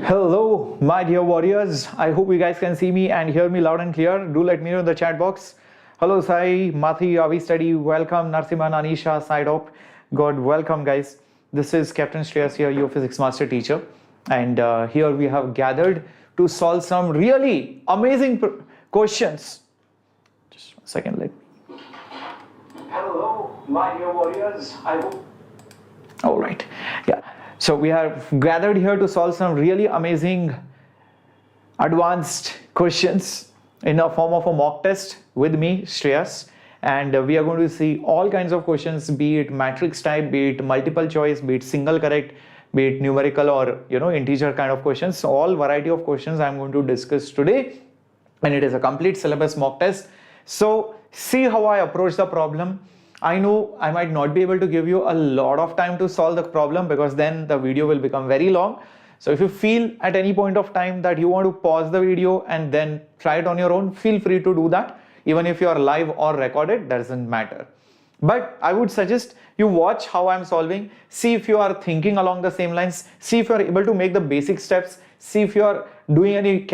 Hello, my dear warriors. I hope you guys can see me and hear me loud and clear. Do let me know in the chat box. Hello, Sai, Mathi, Avi Study. Welcome, Narsiman, Anisha, Sidop. God, welcome, guys. This is Captain Shreyas here, your physics master teacher. And here we have gathered to solve some really amazing questions. Just 1 second, let me. Hello, my dear warriors. I hope. All right. Yeah. So we have gathered here to solve some really amazing advanced questions in a form of a mock test with me, Shreyas. And we are going to see all kinds of questions, be it matrix type, be it multiple choice, be it single correct, be it numerical or integer kind of questions. So all variety of questions I'm going to discuss today, and it is a complete syllabus mock test. So see how I approach the problem. I know I might not be able to give you a lot of time to solve the problem because then the video will become very long. So if you feel at any point of time that you want to pause the video and then try it on your own, feel free to do that. Even if you are live or recorded, doesn't matter. But I would suggest you watch how I'm solving, see if you are thinking along the same lines, see if you are able to make the basic steps, see if you are doing any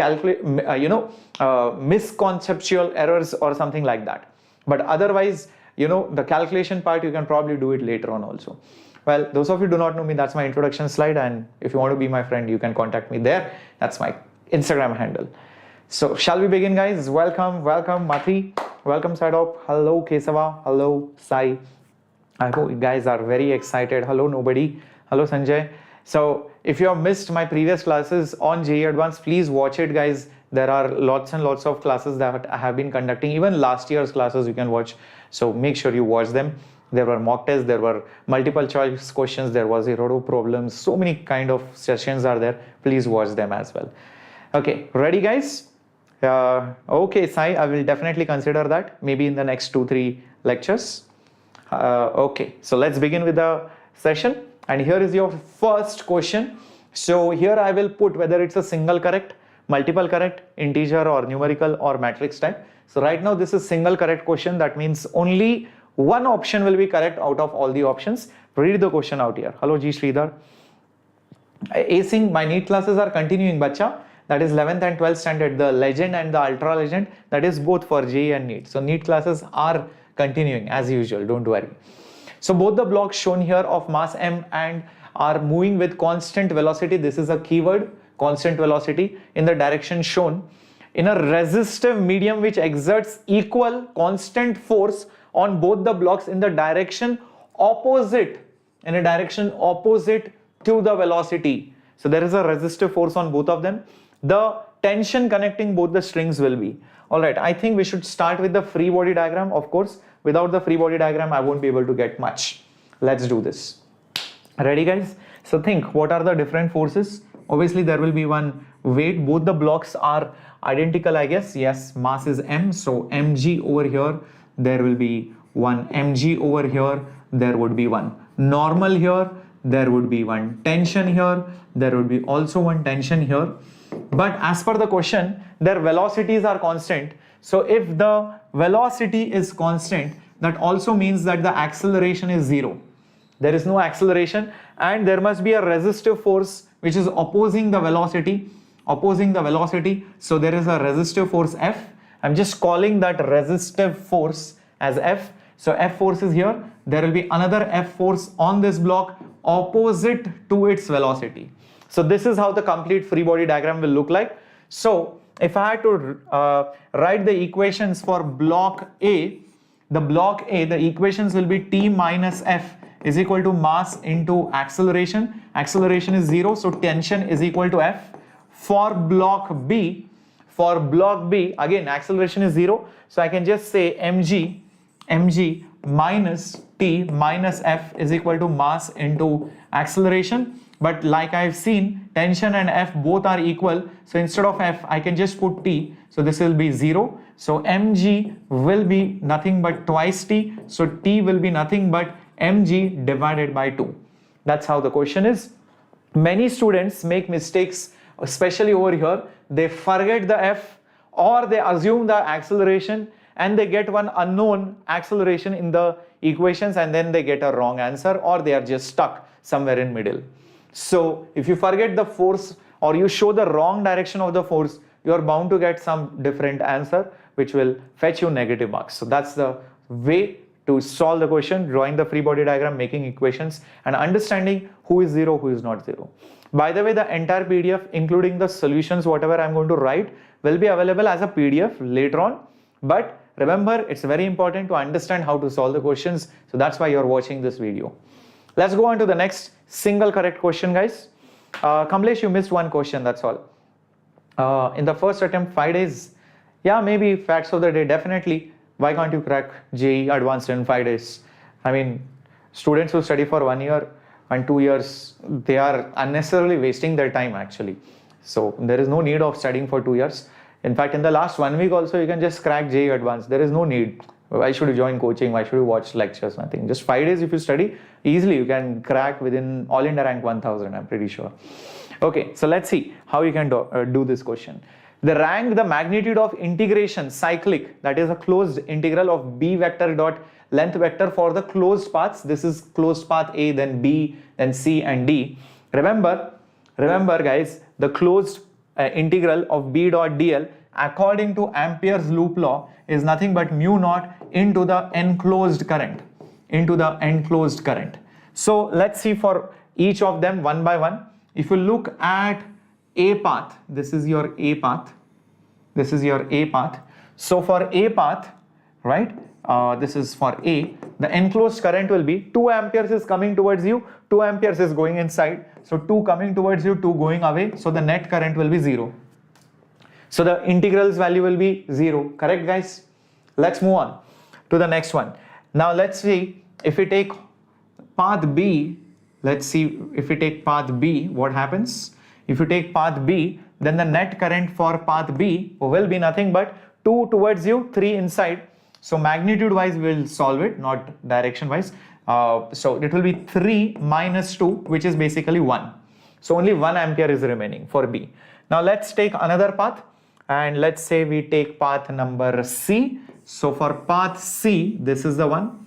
misconceptual errors or something like that. But otherwise, the calculation part, you can probably do it later on also. Well, those of you who do not know me, that's my introduction slide. And if you want to be my friend, you can contact me there. That's my Instagram handle. So shall we begin, guys? Welcome, Mathi. Welcome, Sadop. Hello, Kesava. Hello, Sai. I hope you guys are very excited. Hello, nobody. Hello, Sanjay. So if you have missed my previous classes on JEE Advanced, please watch it, guys. There are lots and lots of classes that I have been conducting. Even last year's classes you can watch. So make sure you watch them. There were mock tests, there were multiple choice questions, there was zero problems. So many kind of sessions are there. Please watch them as well. Okay, ready, guys? Okay, Sai, I will definitely consider that maybe in the next 2-3 lectures. Okay, so let's begin with the session. And here is your first question. So here I will put whether it's a single correct, multiple correct, integer or numerical or matrix type. So right now this is single correct question. That means only one option will be correct out of all the options. Read the question out here. Hello G Sridhar. Acing, my NEET classes are continuing, bacha. That is 11th and 12th standard, the legend and the ultra legend. That is both for JEE and NEET. So NEET classes are continuing as usual, don't worry. So both the blocks shown here of mass m and are moving with constant velocity. This is a keyword, constant velocity, in the direction shown in a resistive medium which exerts equal constant force on both the blocks in the direction opposite, to the velocity. So there is a resistive force on both of them. The tension connecting both the strings will be. Alright, I think we should start with the free body diagram. Of course, without the free body diagram, I won't be able to get much. Let's do this. Ready, guys? So think, what are the different forces? Obviously, there will be one weight. Both the blocks are identical, I guess. Yes, mass is m. So mg over here, there will be one mg over here. There would be one normal here. There would be one tension here. There would be also one tension here. But as per the question, their velocities are constant. So if the velocity is constant, that also means that the acceleration is 0. There is no acceleration, and there must be a resistive force which is opposing the velocity. So there is a resistive force F. I'm just calling that resistive force as F. So F force is here. There will be another F force on this block opposite to its velocity. So this is how the complete free body diagram will look like. So if I had to write the equations for block A, the equations will be T minus F is equal to mass into acceleration. Acceleration is 0, so tension is equal to F. For block B, again acceleration is 0, so I can just say mg minus T minus F is equal to mass into acceleration. But like I've seen, tension and F both are equal, so instead of F I can just put T, so this will be 0. So mg will be nothing but twice T, so T will be nothing but mg divided by 2. That's how the question is. Many students make mistakes, especially over here. They forget the F or they assume the acceleration and they get one unknown acceleration in the equations and then they get a wrong answer, or they are just stuck somewhere in middle. So if you forget the force or you show the wrong direction of the force, you are bound to get some different answer which will fetch you negative marks. So that's the way to solve the question, drawing the free body diagram, making equations, and understanding who is zero, who is not zero. By the way, the entire PDF, including the solutions, whatever I'm going to write, will be available as a PDF later on. But remember, it's very important to understand how to solve the questions. So that's why you're watching this video. Let's go on to the next single correct question, guys. Kamlesh, you missed one question, that's all. In the first attempt, 5 days. Yeah, maybe facts of the day, definitely. Why can't you crack JEE Advanced in 5 days? I mean, students who study for 1 year and 2 years, they are unnecessarily wasting their time actually. So there is no need of studying for 2 years. In fact, in the last 1 week also, you can just crack JEE Advanced. There is no need. Why should you join coaching? Why should you watch lectures? Nothing. Just 5 days if you study, easily you can crack within All India rank 1000, I'm pretty sure. Okay, so let's see how you can do this question. The magnitude of integration cyclic, that is a closed integral of b vector dot length vector for the closed paths. This is closed path A, then B, then C and D. Remember guys, the closed integral of B dot dl according to Ampere's loop law is nothing but mu naught into the enclosed current, So let's see for each of them one by one. If you look at A path, this is your A path. So for A path, right, this is for A, the enclosed current will be 2 amperes is coming towards you, 2 amperes is going inside. So 2 coming towards you, 2 going away. So the net current will be 0. So the integral's value will be 0. Correct, guys? Let's move on to the next one. Now let's see if we take path B. Let's see if we take path B, what happens? If you take path B, then the net current for path B will be nothing but 2 towards you, 3 inside. So magnitude wise we will solve it, not direction wise. So it will be 3 minus 2, which is basically 1. So only 1 ampere is remaining for B. Now let's take another path, and let's say we take path number C. So for path C, this is the one.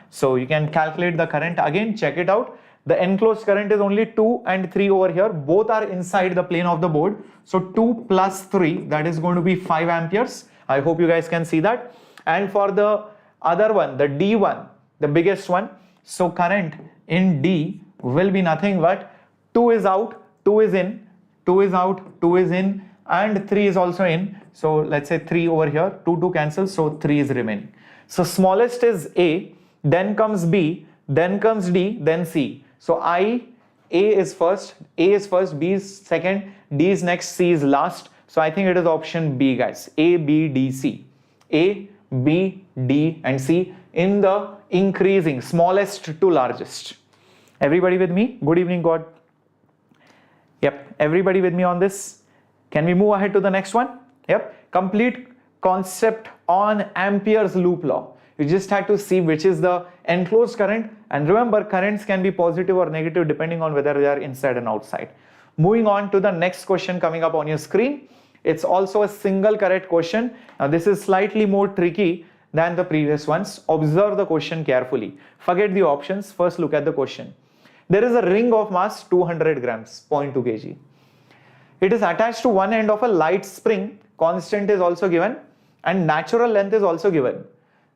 So you can calculate the current again, check it out. The enclosed current is only 2 and 3 over here. Both are inside the plane of the board. So 2 plus 3, that is going to be 5 amperes. I hope you guys can see that. And for the other one, the D one, the biggest one. So current in D will be nothing but 2 is out, 2 is in, 2 is out, 2 is in, and 3 is also in. So let's say 3 over here, 2 cancels, so 3 is remaining. So smallest is A, then comes B, then comes D, then C. So A is first, B is second, D is next, C is last. So I think it is option B, guys. A, B, D, C. A, B, D and C in the increasing smallest to largest. Everybody with me? Good evening, God. Yep, everybody with me on this? Can we move ahead to the next one? Yep, complete concept on Ampere's loop law. You just had to see which is the enclosed current, and remember currents can be positive or negative depending on whether they are inside and outside. Moving on to the next question coming up on your screen. It's also a single correct question. Now this is slightly more tricky than the previous ones. Observe the question carefully. Forget the options. First look at the question. There is a ring of mass 200 grams, 0.2 kg. It is attached to one end of a light spring. Constant is also given and natural length is also given.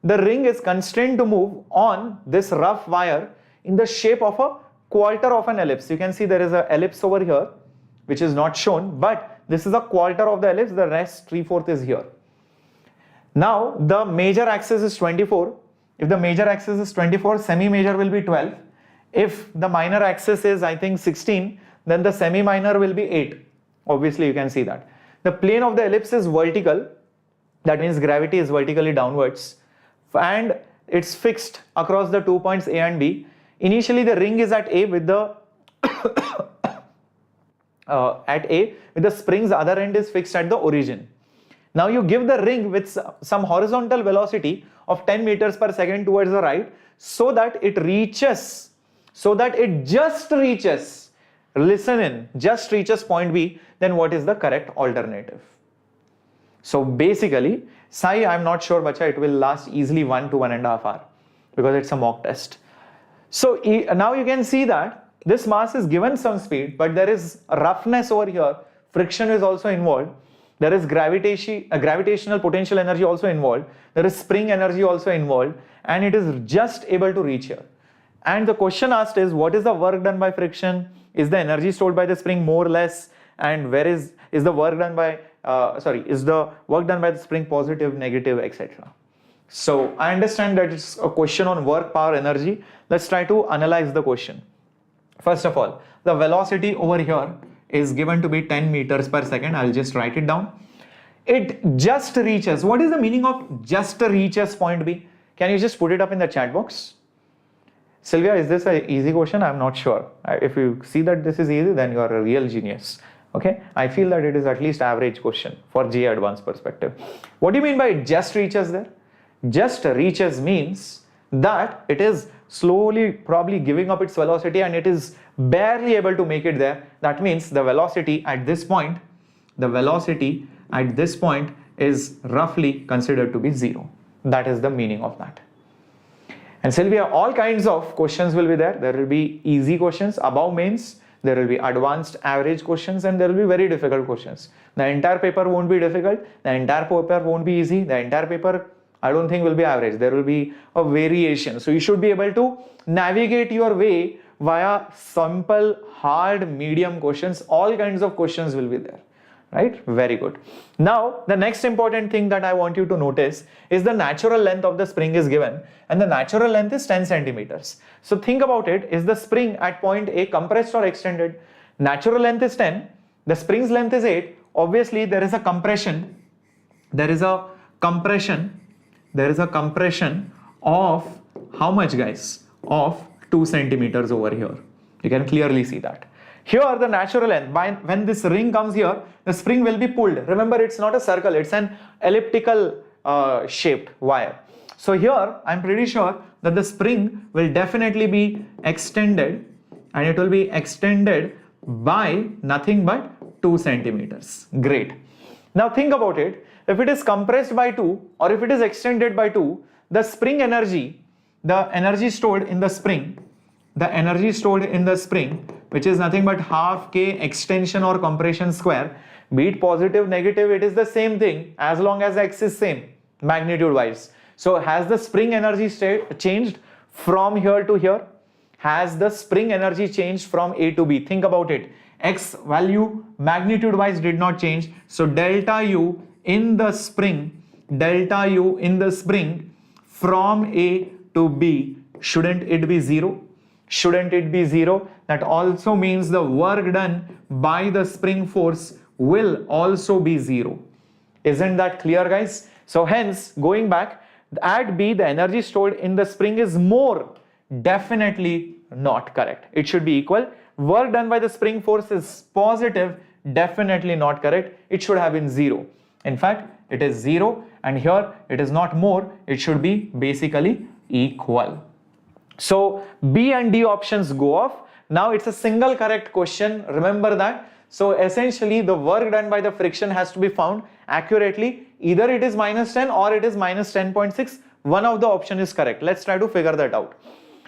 The ring is constrained to move on this rough wire in the shape of a quarter of an ellipse. You can see there is an ellipse over here which is not shown, but this is a quarter of the ellipse, the rest 3/4 is here. Now the major axis is 24. If the major axis is 24, semi-major will be 12. If the minor axis is I think 16, then the semi-minor will be 8. Obviously you can see that. The plane of the ellipse is vertical, that means gravity is vertically downwards, and it's fixed across the 2 points A and B. Initially the ring is at A with the with the spring's other end is fixed at the origin. Now you give the ring with some horizontal velocity of 10 meters per second towards the right, so that it just reaches, listen in, just reaches point B, then what is the correct alternative? So basically, Sai, I'm not sure, bacha, it will last easily 1 to 1.5 hours because it's a mock test. So now you can see that this mass is given some speed, but there is roughness over here, friction is also involved, there is gravitational potential energy also involved, there is spring energy also involved, and it is just able to reach here. And the question asked is, what is the work done by friction? Is the energy stored by the spring more or less? And where is the work done by is the work done by the spring positive, negative, etc. So I understand that it's a question on work, power, energy. Let's try to analyze the question. First of all, the velocity over here is given to be 10 meters per second. I'll just write it down. It just reaches. What is the meaning of just reaches point B? Can you just put it up in the chat box? Sylvia, is this an easy question? I'm not sure. If you see that this is easy, then you are a real genius. Okay, I feel that it is at least average question for JEE Advanced perspective. What do you mean by just reaches there? Just reaches means that it is slowly probably giving up its velocity and it is barely able to make it there. That means the velocity at this point, is roughly considered to be 0. That is the meaning of that. And Sylvia, all kinds of questions will be there. There will be easy questions above mains. There will be advanced average questions and there will be very difficult questions. The entire paper won't be difficult. The entire paper won't be easy. The entire paper, I don't think, will be average. There will be a variation. So you should be able to navigate your way via simple, hard, medium questions. All kinds of questions will be there. Right? Very good. Now, the next important thing that I want you to notice is the natural length of the spring is given and the natural length is 10 centimeters. So think about it. Is the spring at point A compressed or extended? Natural length is 10. The spring's length is 8. Obviously, there is a compression. There is a compression of how much, guys? Of 2 centimeters over here. You can clearly see that. Here the natural length, when this ring comes here, the spring will be pulled. Remember, it's not a circle, it's an elliptical shaped wire. So here I'm pretty sure that the spring will definitely be extended and it will be extended by nothing but 2 centimeters. Great. Now think about it. If it is compressed by 2 or if it is extended by 2, the spring energy, the energy stored in the spring, which is nothing but half k extension or compression square, be it positive, negative, it is the same thing as long as x is same magnitude wise. So has the spring energy changed from here to here? Has the spring energy changed from A to B? Think about it. X value magnitude wise did not change. So delta U in the spring from A to B, shouldn't it be 0? Shouldn't it be 0? That also means the work done by the spring force will also be 0. Isn't that clear, guys? So hence, going back, at B, the energy stored in the spring is more. Definitely not correct. It should be equal. Work done by the spring force is positive. Definitely not correct. It should have been 0. In fact, it is 0 and here it is not more. It should be basically equal. So B and D options go off. Now it's a single correct question. Remember that. So essentially the work done by the friction has to be found accurately. Either it is -10 or it is -10.6. One of the option is correct. Let's try to figure that out.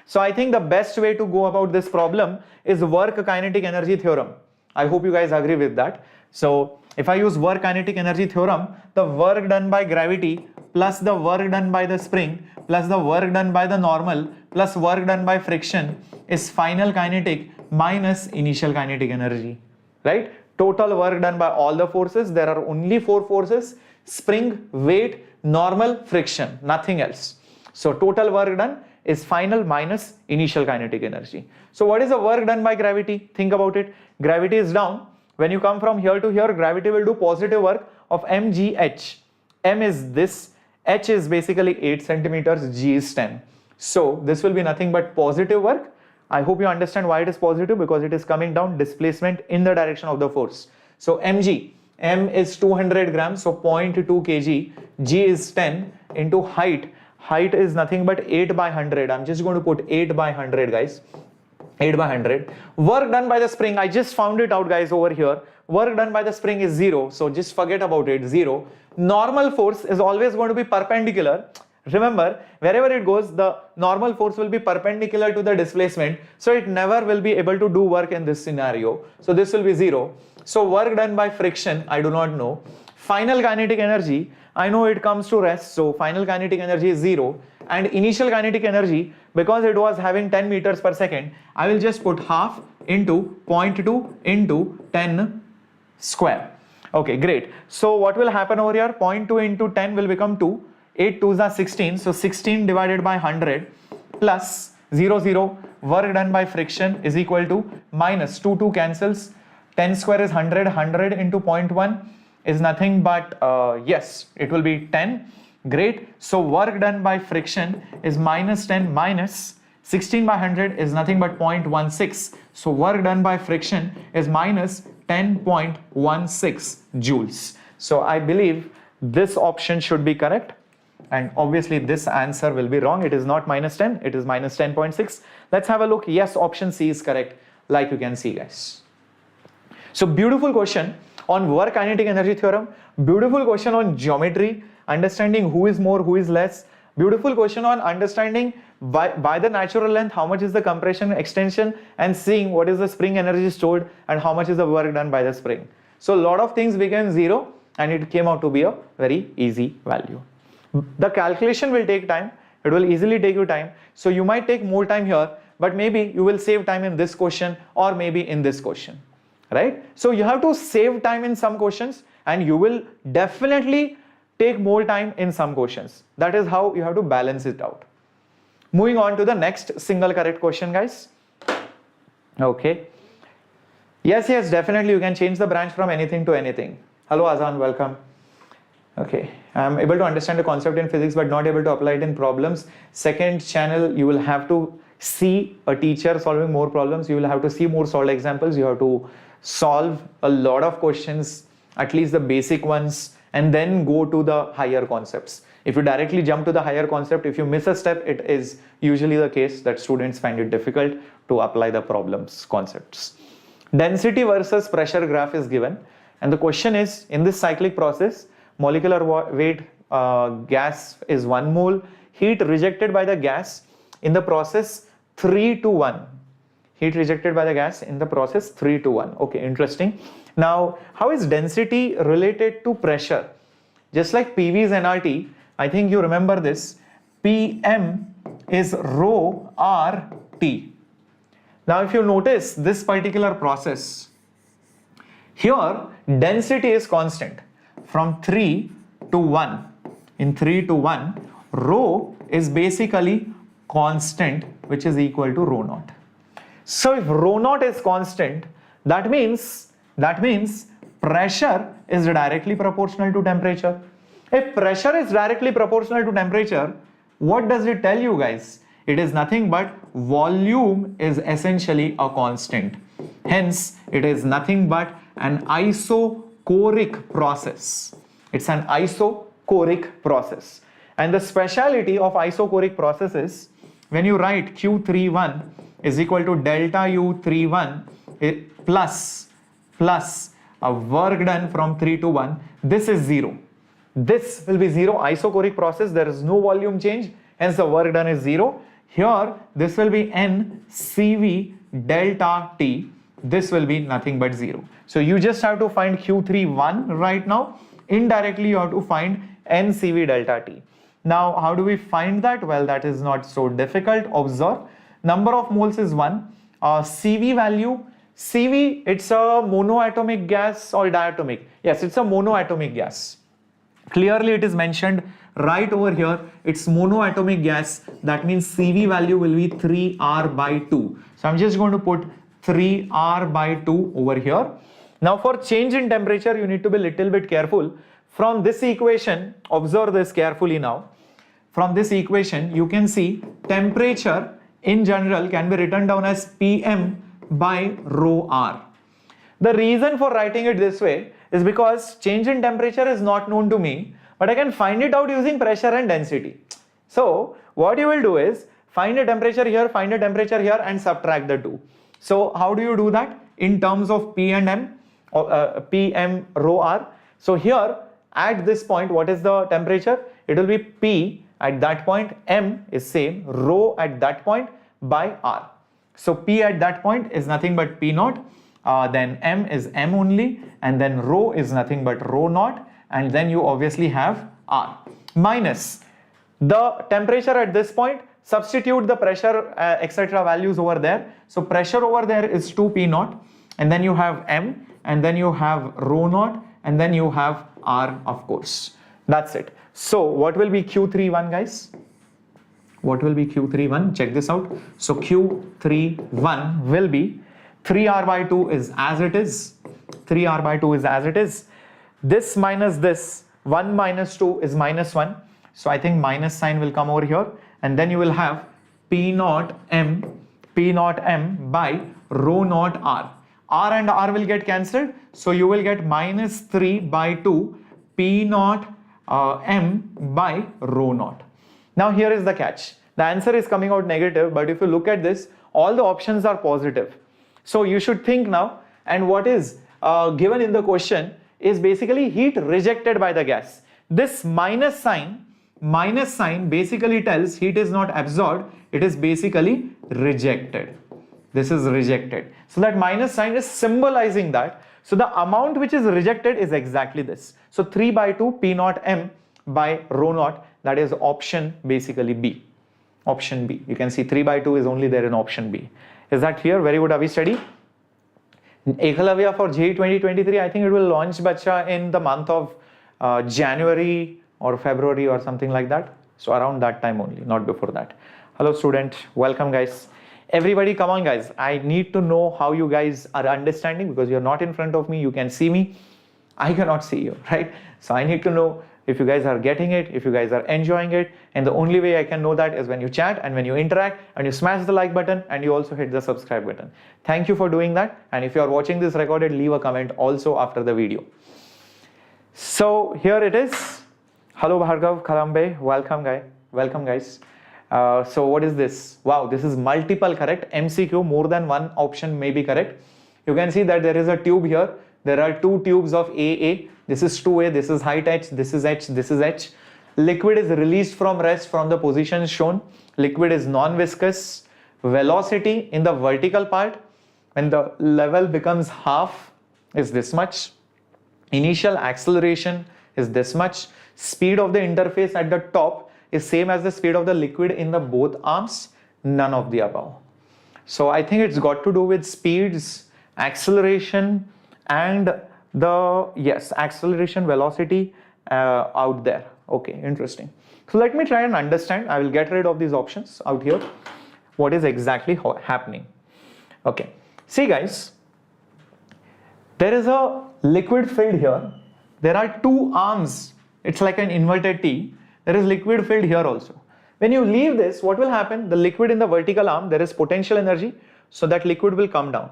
So I think the best way to go about this problem is work kinetic energy theorem. I hope you guys agree with that. So if I use work kinetic energy theorem, the work done by gravity plus the work done by the spring plus the work done by the normal plus work done by friction is final kinetic minus initial kinetic energy, right? Total work done by all the forces. There are only 4 forces: spring, weight, normal, friction, nothing else. So total work done is final minus initial kinetic energy. So what is the work done by gravity? Think about it. Gravity is down. When you come from here to here, gravity will do positive work of mgh. M is this, h is basically 8 centimeters, g is 10. So this will be nothing but positive work. I hope you understand why it is positive, because it is coming down displacement in the direction of the force. So mg, m is 200 grams, so 0.2 kg, g is 10 into height. Height is nothing but 8 by 100. I'm just going to put 8 by 100, guys. 8 by 100. Work done by the spring, I just found it out, guys, over here. Work done by the spring is 0, so just forget about it, 0. Normal force is always going to be perpendicular. Remember, wherever it goes, the normal force will be perpendicular to the displacement, so it never will be able to do work in this scenario. So this will be 0. So work done by friction, I do not know. Final kinetic energy, I know it comes to rest, so final kinetic energy is 0. And initial kinetic energy, because it was having 10 meters per second, I will just put half into 0.2 into 10 square. Okay, great. So what will happen over here? 0.2 into 10 will become 2. 8 2s are 16. So 16 divided by 100 plus 0 0. Work done by friction is equal to minus 2 cancels. 10 square is 100. 100 into 0.1 is nothing but yes, it will be 10. Great. So work done by friction is minus 10 minus 16 by 100 is nothing but 0.16. So work done by friction is minus 10.16 joules. So I believe this option should be correct. And obviously this answer will be wrong. It is not minus 10, it is minus 10.6. Let's have a look. Yes, option C is correct, like you can see, guys. So beautiful question on work kinetic energy theorem. Beautiful question on geometry, understanding who is more, who is less. Beautiful question on understanding by the natural length, how much is the compression extension, and seeing what is the spring energy stored and how much is the work done by the spring. So a lot of things became 0 and it came out to be a very easy value. The calculation will take time. It will easily take you time. So you might take more time here, but maybe you will save time in this question or maybe in this question, right? So you have to save time in some questions and you will definitely take more time in some questions. That is how you have to balance it out. Moving on to the next single correct question, guys. Okay. Yes, definitely you can change the branch from anything to anything. Hello Azan, welcome. Okay, I am able to understand the concept in physics but not able to apply it in problems. Second channel, you will have to see a teacher solving more problems. You will have to see more solved examples. You have to solve a lot of questions, at least the basic ones, and then go to the higher concepts. If you directly jump to the higher concept, if you miss a step, it is usually the case that students find it difficult to apply the problems concepts. Density versus pressure graph is given, and the question is, in this cyclic process, molecular weight gas is 1 mole, heat rejected by the gas in the process 3 to 1. Heat rejected by the gas in the process 3 to 1. Okay, interesting. Now, how is density related to pressure? Just like PV is nRT, I think you remember this. PM is rho RT. Now, if you notice this particular process, here density is constant. From 3 to 1, in 3 to 1, rho is basically constant, which is equal to rho naught. So if rho naught is constant, that means pressure is directly proportional to temperature. If pressure is directly proportional to temperature, what does it tell you, guys? It is nothing but volume is essentially a constant. Hence, it is nothing but an isochoric process. It's an isochoric process. And the speciality of isochoric process is when you write Q31 is equal to delta U31 plus a work done from 3 to 1, this is 0. This will be 0, isochoric process, there is no volume change, hence the work done is 0. Here, this will be N CV delta T, this will be nothing but 0. So you just have to find Q31 right now. Indirectly, you have to find N CV delta T. Now, how do we find that? Well, that is not so difficult. Observe, number of moles is 1. CV value, CV, it's a monoatomic gas or diatomic? Yes, it's a monoatomic gas. Clearly, it is mentioned right over here. It's monoatomic gas. That means CV value will be 3R by 2. So I'm just going to put 3R by 2 over here. Now, for change in temperature, you need to be a little bit careful. From this equation, observe this carefully now. From this equation, you can see temperature in general can be written down as PM by rho R. The reason for writing it this way is because change in temperature is not known to me, but I can find it out using pressure and density. So what you will do is find a temperature here, find a temperature here, and subtract the two. So how do you do that? In terms of P and M, PM rho R. So here at this point, what is the temperature? It will be P at that point, M is same, rho at that point by R. So P at that point is nothing but P naught, then M is M only, and then rho is nothing but rho naught, and then you obviously have R minus the temperature at this point. Substitute the pressure etc. values over there. So pressure over there is 2 P naught, and then you have M, and then you have rho naught, and then you have R, of course. That's it. So what will be Q31, guys? What will be Q31? Check this out. So Q31 will be 3R by 2 is as it is. 3R by 2 is as it is. This minus this, 1 minus 2 is minus 1. So I think minus sign will come over here. And then you will have P naught M by rho naught R. R and R will get cancelled. So you will get minus 3 by 2 P naught M by rho naught. Now here is the catch. The answer is coming out negative, but if you look at this, all the options are positive. So you should think now, and what is given in the question is basically heat rejected by the gas. This minus sign basically tells heat is not absorbed, it is basically rejected. This is rejected. So that minus sign is symbolizing that. So the amount which is rejected is exactly this. So 3 by 2 P naught M by rho naught, that is option basically B. Option B. You can see 3 by 2 is only there in option B. Is that clear? Very good. Have we studied? Ekalavya for JEE 2023, I think it will launch bacha in the month of January or February or something like that. So around that time only, not before that. Hello student, welcome guys. Everybody come on guys, I need to know how you guys are understanding, because you're not in front of me, you can see me, I cannot see you, right? So I need to know if you guys are getting it, if you guys are enjoying it, and the only way I can know that is when you chat and when you interact and you smash the like button and you also hit the subscribe button. Thank you for doing that, and if you are watching this recorded, leave a comment also after the video. So here it is. Hello Bhargav, Kalambe, welcome guys. So what is this? Wow, this is multiple correct MCQ, more than one option may be correct. You can see that there is a tube here. There are two tubes of AA. This is 2A, this is height H, this is H, this is H. Liquid is released from rest from the positions shown. Liquid is non-viscous. Velocity in the vertical part, when the level becomes half, is this much. Initial acceleration is this much. Speed of the interface at the top is same as the speed of the liquid in the both arms. None of the above. So I think it's got to do with speeds, acceleration, and the acceleration, velocity out there. Okay, interesting. So let me try and understand. I will get rid of these options out here. What is exactly happening? Okay, see guys, there is a liquid filled here. There are two arms. It's like an inverted T. There is liquid filled here also. When you leave this, what will happen? The liquid in the vertical arm, there is potential energy, so that liquid will come down.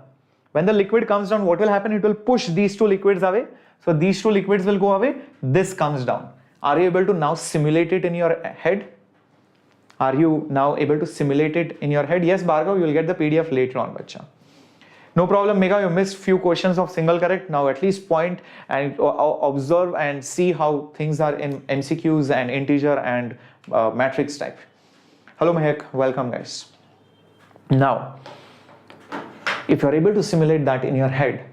When the liquid comes down, what will happen? It will push these two liquids away. So these two liquids will go away. This comes down. Are you able to now simulate it in your head? Are you now able to simulate it in your head? Yes, Bhargav, you will get the PDF later on, bacha. No problem, Megha, you missed few questions of single correct. Now at least point and observe and see how things are in MCQs and integer and matrix type. Hello Mehak, welcome guys. Now, if you're able to simulate that in your head,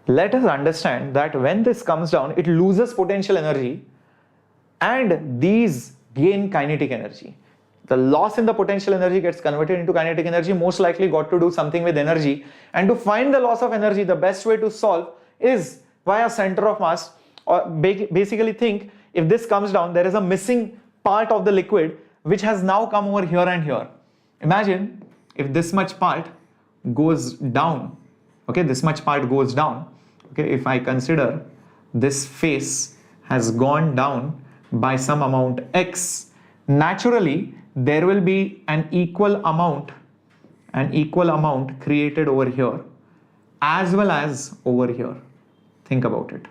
let us understand that when this comes down, it loses potential energy and these gain kinetic energy. The loss in the potential energy gets converted into kinetic energy, most likely got to do something with energy. And to find the loss of energy, the best way to solve is via center of mass, or basically think if this comes down, there is a missing part of the liquid which has now come over here and here. Imagine if this much part goes down, okay, this much part goes down, okay, if I consider this face has gone down by some amount x, naturally there will be an equal amount created over here as well as over here. Think about it.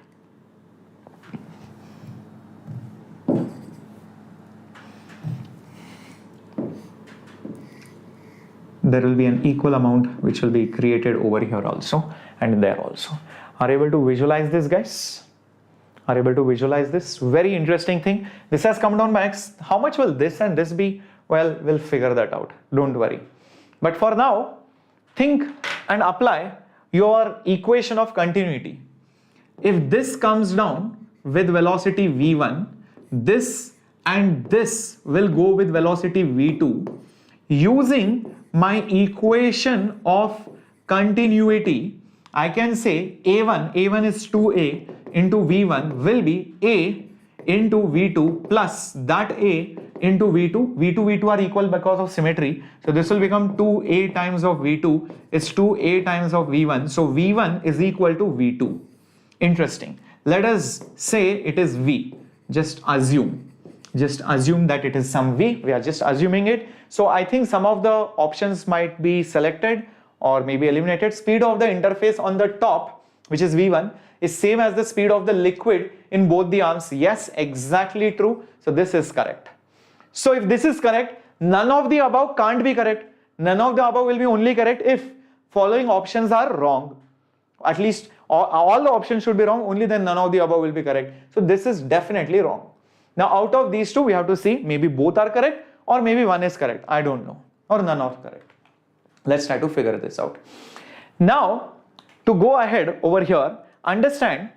There will be an equal amount which will be created over here also and there also. Are you able to visualize this, guys? Are able to visualize this? Very interesting thing. This has come down by x. How much will this and this be? Well, we'll figure that out. Don't worry. But for now, think and apply your equation of continuity. If this comes down with velocity v1, this and this will go with velocity v2. Using my equation of continuity, I can say A1 is 2a into v1 will be a into v2 plus that a into v2. V2 are equal because of symmetry. So this will become 2a times of v2 is 2a times of v1. So v1 is equal to v2. Interesting. Let us say it is v. Just assume that it is some v. We are just assuming it. So I think some of the options might be selected or maybe eliminated. Speed of the interface on the top, which is v1, is same as the speed of the liquid in both the arms. Yes, exactly true. So this is correct. So if this is correct, none of the above can't be correct. None of the above will be only correct if following options are wrong. At least all the options should be wrong, only then none of the above will be correct. So this is definitely wrong. Now out of these two, we have to see maybe both are correct or maybe one is correct. I don't know. Or none of correct. Let's try to figure this out. Now, to go ahead over here, understand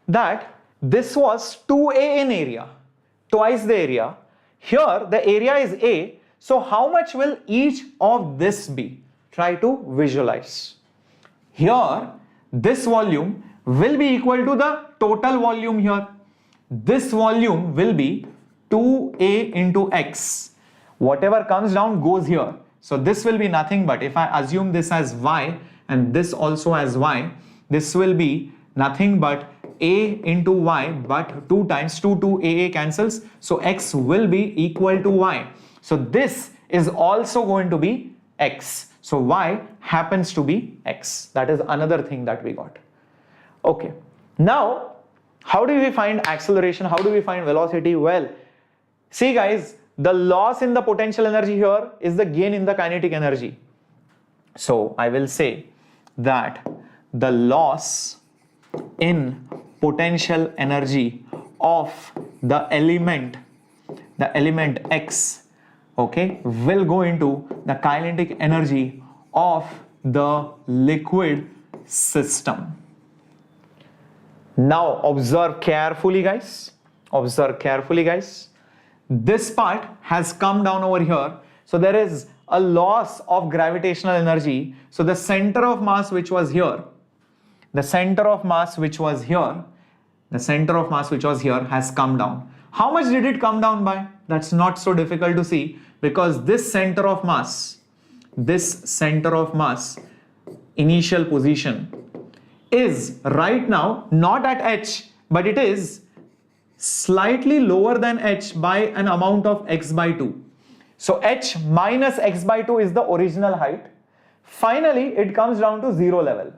that this was 2a in area, twice the area. Here the area is a. So how much will each of this be? Try to visualize. Here this volume will be equal to the total volume here. This volume will be 2a into x. Whatever comes down goes here. So this will be nothing but, if I assume this as y and this also as y, this will be nothing but a into y, but 2 times 2 a cancels. So x will be equal to y. So this is also going to be x. So y happens to be x. That is another thing that we got. Okay. Now, how do we find acceleration? How do we find velocity? Well, see guys, the loss in the potential energy here is the gain in the kinetic energy. So I will say that the loss in potential energy of the element x, okay, will go into the kinetic energy of the liquid system. Now observe carefully guys. Observe carefully guys. This part has come down over here. So there is a loss of gravitational energy. So the center of mass which was here, has come down. How much did it come down by? That's not so difficult to see, because this center of mass, initial position is right now not at h, but it is slightly lower than h by an amount of x by 2. So h minus x by 2 is the original height. Finally, it comes down to 0 level.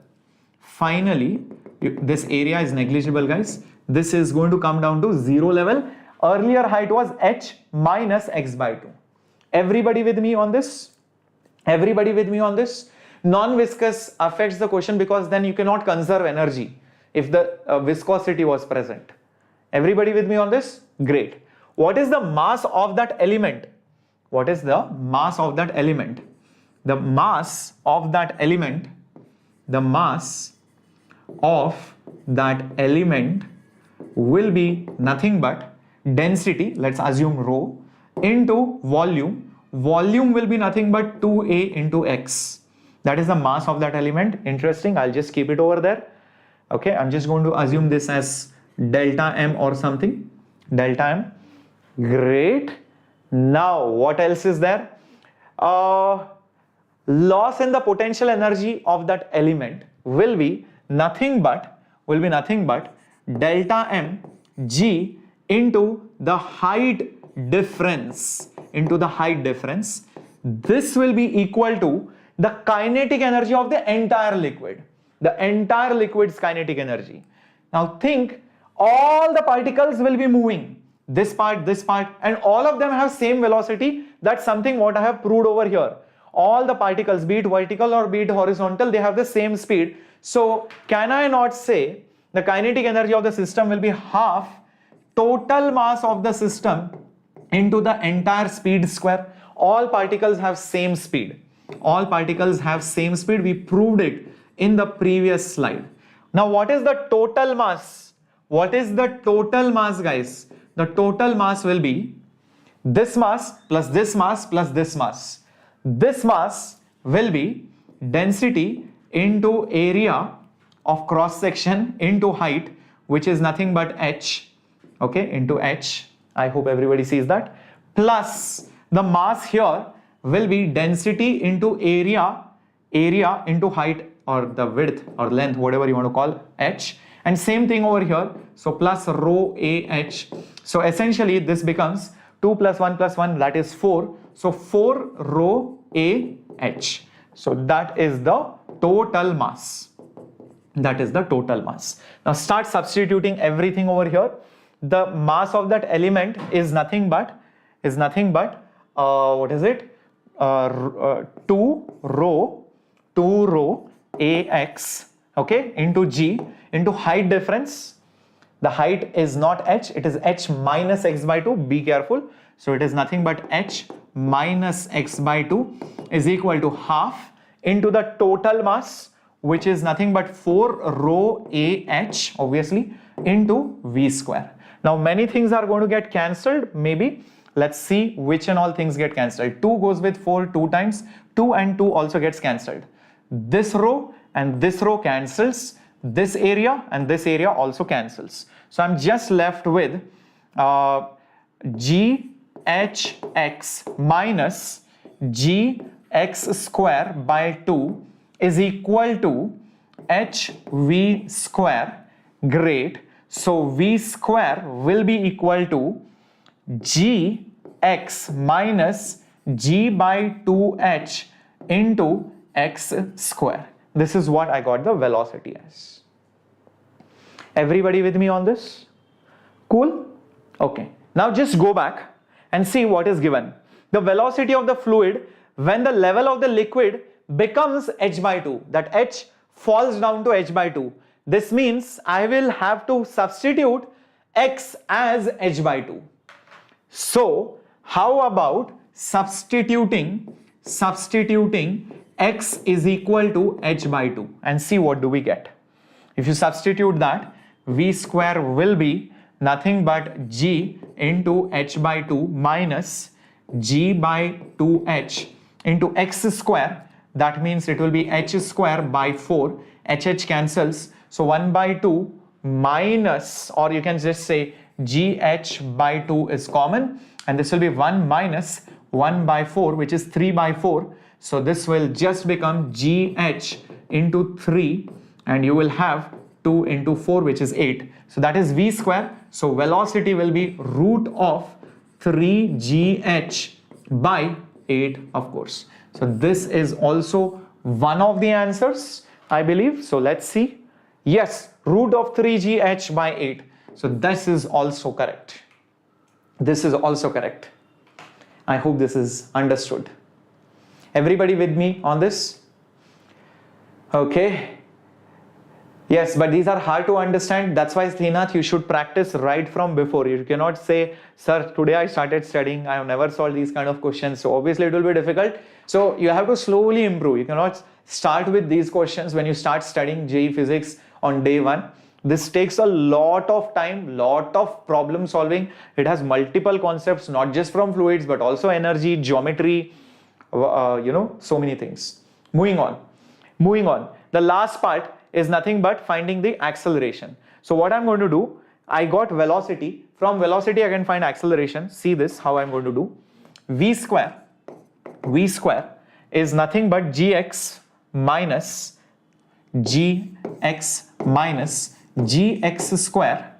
Finally, this area is negligible guys. This is going to come down to 0 level. Earlier height was h minus x by 2. Everybody with me on this? Everybody with me on this? Non-viscous affects the question because then you cannot conserve energy if the viscosity was present. Everybody with me on this? Great. What is the mass of that element? What is the mass of that element? The mass of that element, will be nothing but density, let's assume rho, into volume. Volume will be nothing but 2a into x. That is the mass of that element. Interesting. I'll just keep it over there. Okay, I'm just going to assume this as delta m or something. Delta m. Great. Now, what else is there? Loss in the potential energy of that element will be nothing but delta m g into the height difference. This will be equal to the kinetic energy of the entire liquid. The entire liquid's kinetic energy. Now think, all the particles will be moving. This part, and all of them have same velocity. That's something what I have proved over here. All the particles, be it vertical or be it horizontal, they have the same speed. So can I not say the kinetic energy of the system will be half total mass of the system into the entire speed square. All particles have same speed. All particles have same speed. We proved it in the previous slide. Now, what is the total mass? What is the total mass, guys? The total mass will be this mass plus this mass plus this mass. This mass will be density into area of cross section into height, which is nothing but h, okay, into h. I hope everybody sees that. Plus the mass here will be density into area into height, or the width or length, whatever you want to call, h. And same thing over here. So plus rho ah. So essentially this becomes 2 plus 1 plus 1, that is 4. So 4 rho ah. So that is the total mass. That is the total mass. Now start substituting everything over here. The mass of that element is nothing but what is it? 2 rho ax, okay, into g, into height difference. The height is not h, it is h minus x by 2. Be careful. So it is nothing but h minus x by 2 is equal to half into the total mass, which is nothing but 4 rho ah, obviously, into v square. Now many things are going to get cancelled, maybe. Let's see which and all things get cancelled. 2 goes with 4 2 times. 2 and 2 also gets cancelled. This row and this row cancels. This area and this area also cancels. So I'm just left with GHX minus GX square by 2 is equal to HV square. Great. So V square will be equal to Gx minus G by 2H into X square. This is what I got the velocity as. Everybody with me on this? Cool? Okay. Now just go back and see what is given. The velocity of the fluid when the level of the liquid becomes h by 2. That h falls down to h by 2. This means I will have to substitute x as h by 2. So how about substituting x is equal to h by 2 and see what do we get. If you substitute that, v square will be nothing but g into h by 2 minus g by 2h into x square. That means it will be h square by 4. H cancels. So 1 by 2 minus, or you can just say gh by 2 is common, and this will be 1 minus 1 by 4, which is 3 by 4. So this will just become gh into 3, and you will have 2 into 4, which is 8. So that is v square. So velocity will be root of 3gh by 8, of course. So this is also one of the answers, I believe. So let's see. Yes, root of 3gh by 8. So this is also correct. This is also correct. I hope this is understood. Everybody with me on this? Okay. Yes, but these are hard to understand. That's why, Srinath, you should practice right from before. You cannot say, sir, today I started studying. I have never solved these kind of questions. So obviously it will be difficult. So you have to slowly improve. You cannot start with these questions when you start studying JEE Physics on day 1. This takes a lot of time, lot of problem solving. It has multiple concepts, not just from fluids, but also energy, geometry, so many things. Moving on. The last part is nothing but finding the acceleration. So what I'm going to do, I got velocity. From velocity, I can find acceleration. See this, how I'm going to do. V square is nothing but gx minus gx square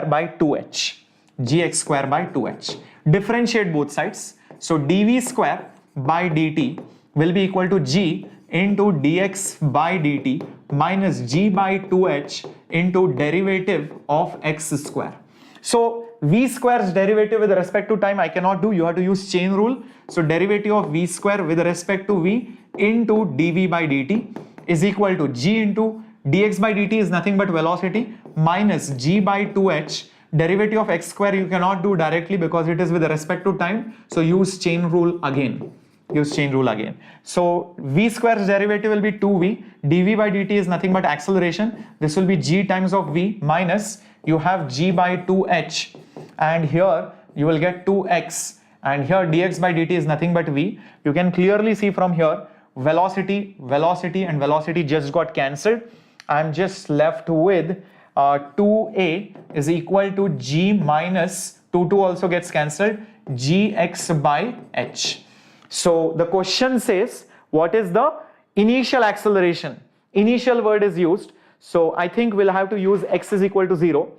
by 2h. Gx square by 2h. Differentiate both sides. So dv square by dt will be equal to g into dx by dt minus g by 2h into derivative of x square. So v square's derivative with respect to time I cannot do. You have to use chain rule. So derivative of v square with respect to v into dv by dt is equal to g into dx by dt is nothing but velocity minus g by 2h. Derivative of x square you cannot do directly because it is with respect to time. So use chain rule again. Use chain rule again. So v square's derivative will be 2v. dv by dt is nothing but acceleration. This will be g times of v minus you have g by 2h, and here you will get 2x, and here dx by dt is nothing but v. You can clearly see from here velocity, velocity and velocity just got cancelled. I'm just left with 2a is equal to g minus 2 also gets cancelled, gx by h. So the question says what is the initial acceleration? Initial word is used. So I think we'll have to use x is equal to 0.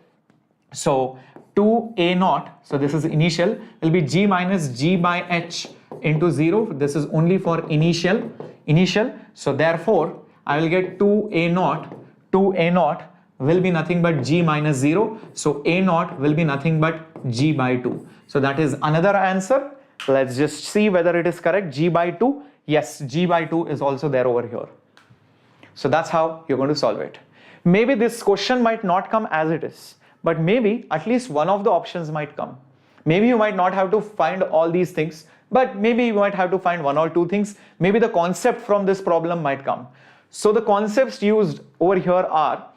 So 2a naught, so this is initial, will be g minus g by h into 0. This is only for initial. So therefore I will get 2a naught will be nothing but g minus 0. So a naught will be nothing but g by 2. So that is another answer. Let's just see whether it is correct. G by 2. Yes, g by 2 is also there over here. So that's how you're going to solve it. Maybe this question might not come as it is, but maybe at least one of the options might come. Maybe you might not have to find all these things, but maybe you might have to find one or two things. Maybe the concept from this problem might come. So the concepts used over here are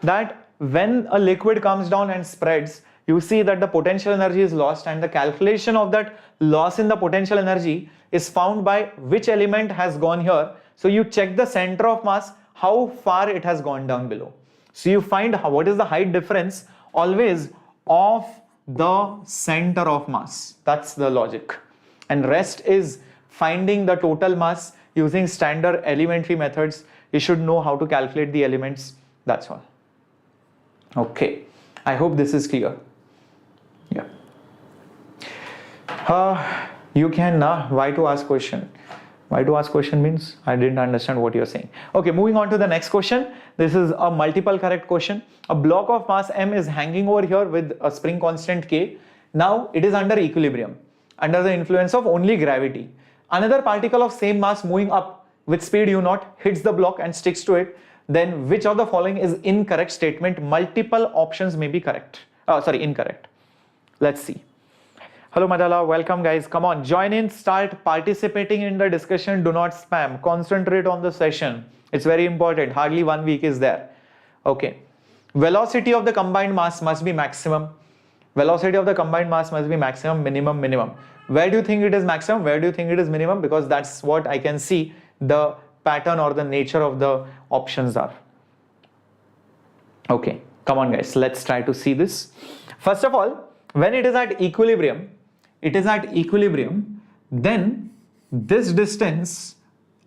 that when a liquid comes down and spreads, you see that the potential energy is lost, and the calculation of that loss in the potential energy is found by which element has gone here. So you check the center of mass, how far it has gone down below. So you find what is the height difference always of the center of mass. That's the logic. And rest is finding the total mass using standard elementary methods. You should know how to calculate the elements. That's all. Okay. I hope this is clear. Yeah. You can why to ask question? Why to ask question means I didn't understand what you're saying. Okay, moving on to the next question. This is a multiple correct question. A block of mass m is hanging over here with a spring constant k. Now it is under equilibrium, under the influence of only gravity. Another particle of same mass moving up with speed u0 hits the block and sticks to it. Then which of the following is incorrect statement? Multiple options may be correct. Incorrect. Let's see. Hello Madala, welcome guys. Come on, join in, start participating in the discussion. Do not spam. Concentrate on the session. It's very important. Hardly 1 week is there. Okay. Velocity of the combined mass must be maximum. Velocity of the combined mass must be maximum, minimum, minimum. Where do you think it is maximum? Where do you think it is minimum? Because that's what I can see the pattern or the nature of the options are. Okay. Come on guys, let's try to see this. First of all, when it is at equilibrium, then this distance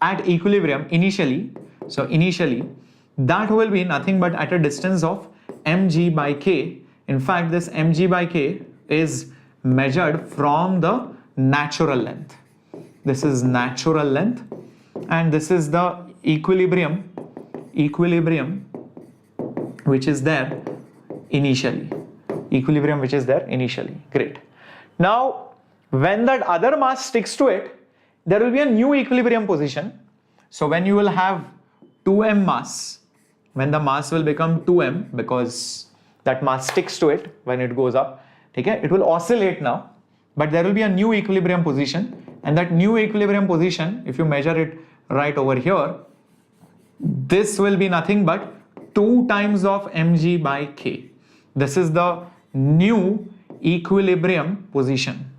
at equilibrium initially, that will be nothing but at a distance of mg by k. In fact, this mg by k is measured from the natural length. This is natural length, and this is the equilibrium which is there initially. Great. Now, when that other mass sticks to it, there will be a new equilibrium position. So when you will have 2m mass, when the mass will become 2m, because that mass sticks to it when it goes up, okay, it will oscillate now, but there will be a new equilibrium position, and that new equilibrium position, if you measure it right over here, this will be nothing but 2 times of mg by k. This is the new equilibrium position.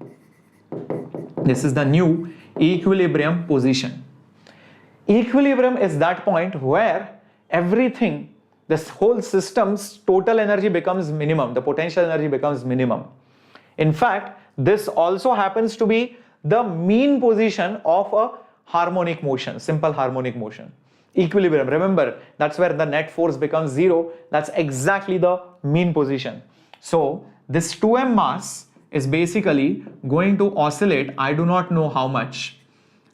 Equilibrium is that point where everything, this whole system's total energy becomes minimum, the potential energy becomes minimum. In fact, this also happens to be the mean position of a harmonic motion, simple harmonic motion. Equilibrium, remember, that's where the net force becomes 0. That's exactly the mean position. So this 2m mass is basically going to oscillate. I do not know how much.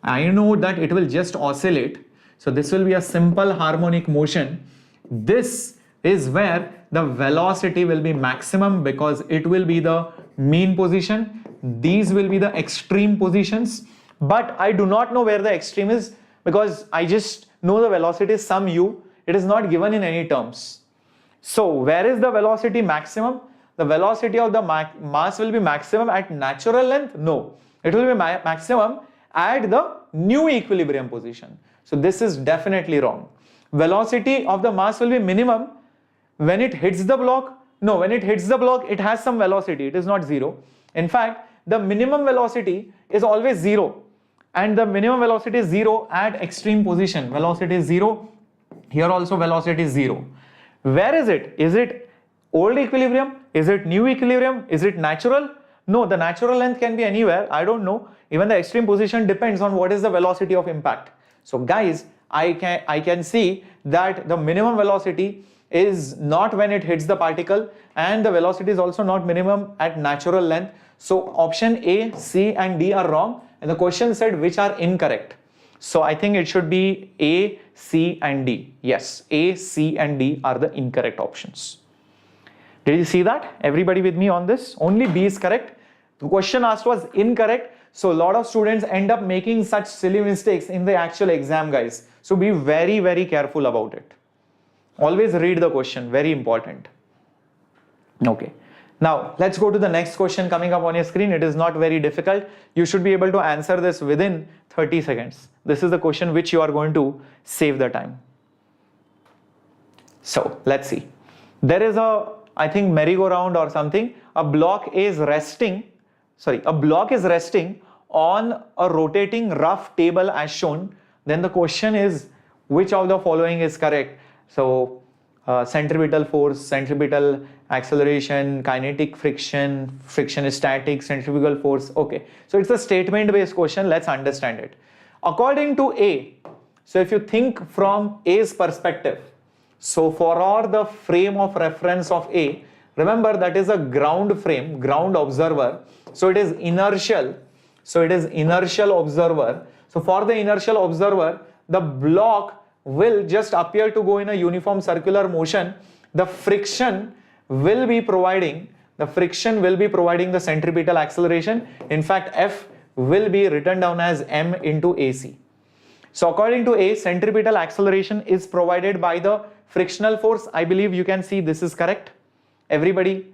I know that it will just oscillate. So this will be a simple harmonic motion. This is where the velocity will be maximum because it will be the mean position. These will be the extreme positions. But I do not know where the extreme is because I just know the velocity is some u. it is not given in any terms. So where is the velocity maximum? The velocity of the mass will be maximum at natural length? No, it will be maximum at the new equilibrium position. So this is definitely wrong. Velocity of the mass will be minimum when it hits the block. No, when it hits the block, it has some velocity, it is not zero. In fact, the minimum velocity is always zero, and the minimum velocity is zero at extreme position. Velocity is zero, here also velocity is zero. Where is it? Is it old equilibrium? Is it new equilibrium? Is it natural? No, the natural length can be anywhere, I don't know. Even the extreme position depends on what is the velocity of impact. So guys, I can see that the minimum velocity is not when it hits the particle, and the velocity is also not minimum at natural length. So option A, C and D are wrong, and the question said which are incorrect. So I think it should be A, C and D. Yes, A, C and D are the incorrect options. Did you see that? Everybody with me on this? Only B is correct. The question asked was incorrect. So a lot of students end up making such silly mistakes in the actual exam, guys. So be very, very careful about it. Always read the question, very important. Okay. Now let's go to the next question coming up on your screen. It is not very difficult. You should be able to answer this within 30 seconds. This is the question which you are going to save the time. So let's see. There is a, I think, merry-go-round or something. A block is resting on a rotating rough table as shown. Then the question is, which of the following is correct? So centripetal force, centripetal acceleration, kinetic friction, friction static, centrifugal force. Okay, so it's a statement based question. Let's understand it. According to A, so if you think from A's perspective, so for all the frame of reference of A, remember that is a ground frame, ground observer. So it is inertial. So it is inertial observer. So for the inertial observer, the block will just appear to go in a uniform circular motion. The friction will be providing the centripetal acceleration. In fact, F will be written down as M into AC. So according to A, centripetal acceleration is provided by the frictional force. I believe you can see this is correct. Everybody,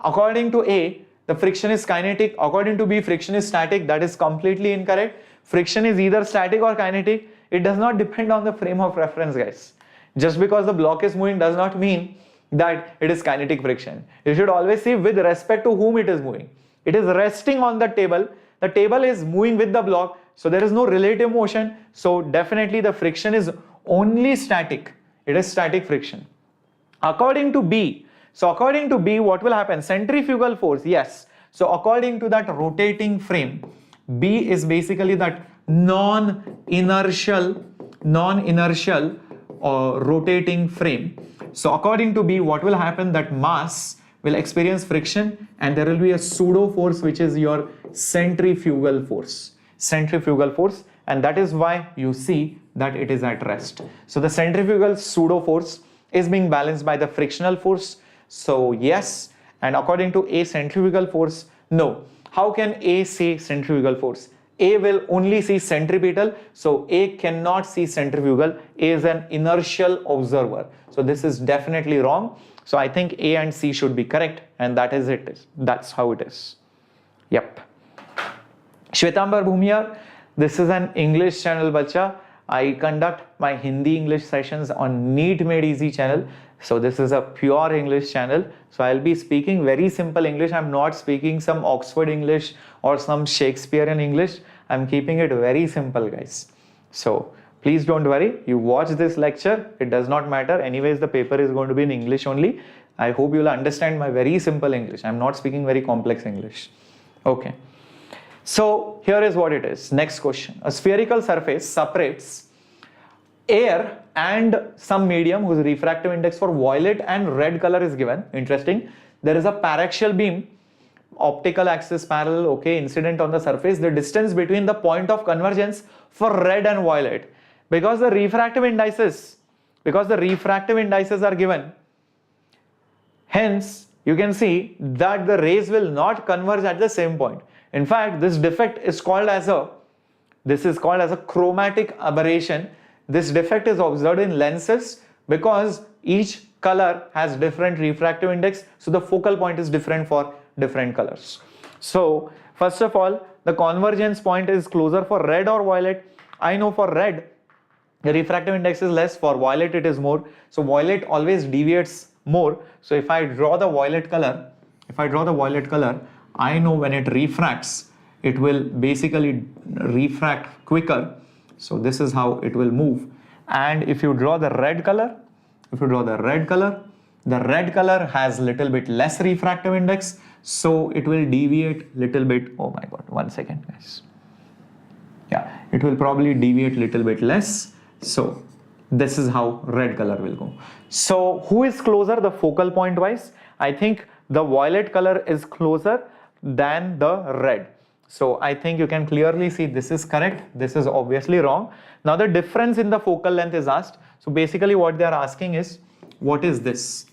according to A, the friction is kinetic. According to B, friction is static. That is completely incorrect. Friction is either static or kinetic. It does not depend on the frame of reference, guys. Just because the block is moving does not mean that it is kinetic friction. You should always see with respect to whom it is moving. It is resting on the table. The table is moving with the block. So there is no relative motion. So definitely the friction is only static. It is static friction. According to B, what will happen? Centrifugal force, yes. So according to that rotating frame, B is basically that non-inertial rotating frame. So according to B, what will happen? That mass will experience friction and there will be a pseudo force which is your centrifugal force. And that is why you see that it is at rest. So the centrifugal pseudo force is being balanced by the frictional force. So yes, and according to A, centrifugal force, no. How can A say centrifugal force? A will only see centripetal, so A cannot see centrifugal. A is an inertial observer. So this is definitely wrong. So I think A and C should be correct, and that is it. That's how it is. Yep. Shwetambar Bhumiyar, this is an English channel, bacha. I conduct my Hindi English sessions on NEET Made Easy channel. So this is a pure English channel. So I'll be speaking very simple English. I'm not speaking some Oxford English or some Shakespearean English. I'm keeping it very simple, guys. So please don't worry. You watch this lecture. It does not matter. Anyways, the paper is going to be in English only. I hope you'll understand my very simple English. I'm not speaking very complex English. Okay. So here is what it is. Next question. A spherical surface separates air and some medium whose refractive index for violet and red color is given. Interesting. There is a paraxial beam, optical axis parallel, okay, incident on the surface. The distance between the point of convergence for red and violet, because the refractive indices are given, hence you can see that the rays will not converge at the same point. In fact, this defect is called as a chromatic aberration. This defect is observed in lenses because each color has different refractive index, so the focal point is different for different colors. So first of all, the convergence point is closer for red or violet. I know for red the refractive index is less, for violet it is more, so violet always deviates more. So if I draw the violet color, I know when it refracts, it will basically refract quicker. So this is how it will move. And if you draw the red color, the red color has little bit less refractive index, so it will deviate little bit. Oh my god, 1 second guys. Yeah, it will probably deviate little bit less. So this is how red color will go. So who is closer the focal point wise? I think the violet color is closer than the red. So I think you can clearly see this is correct, this is obviously wrong. Now the difference in the focal length is asked. So basically what they are asking is, what is this?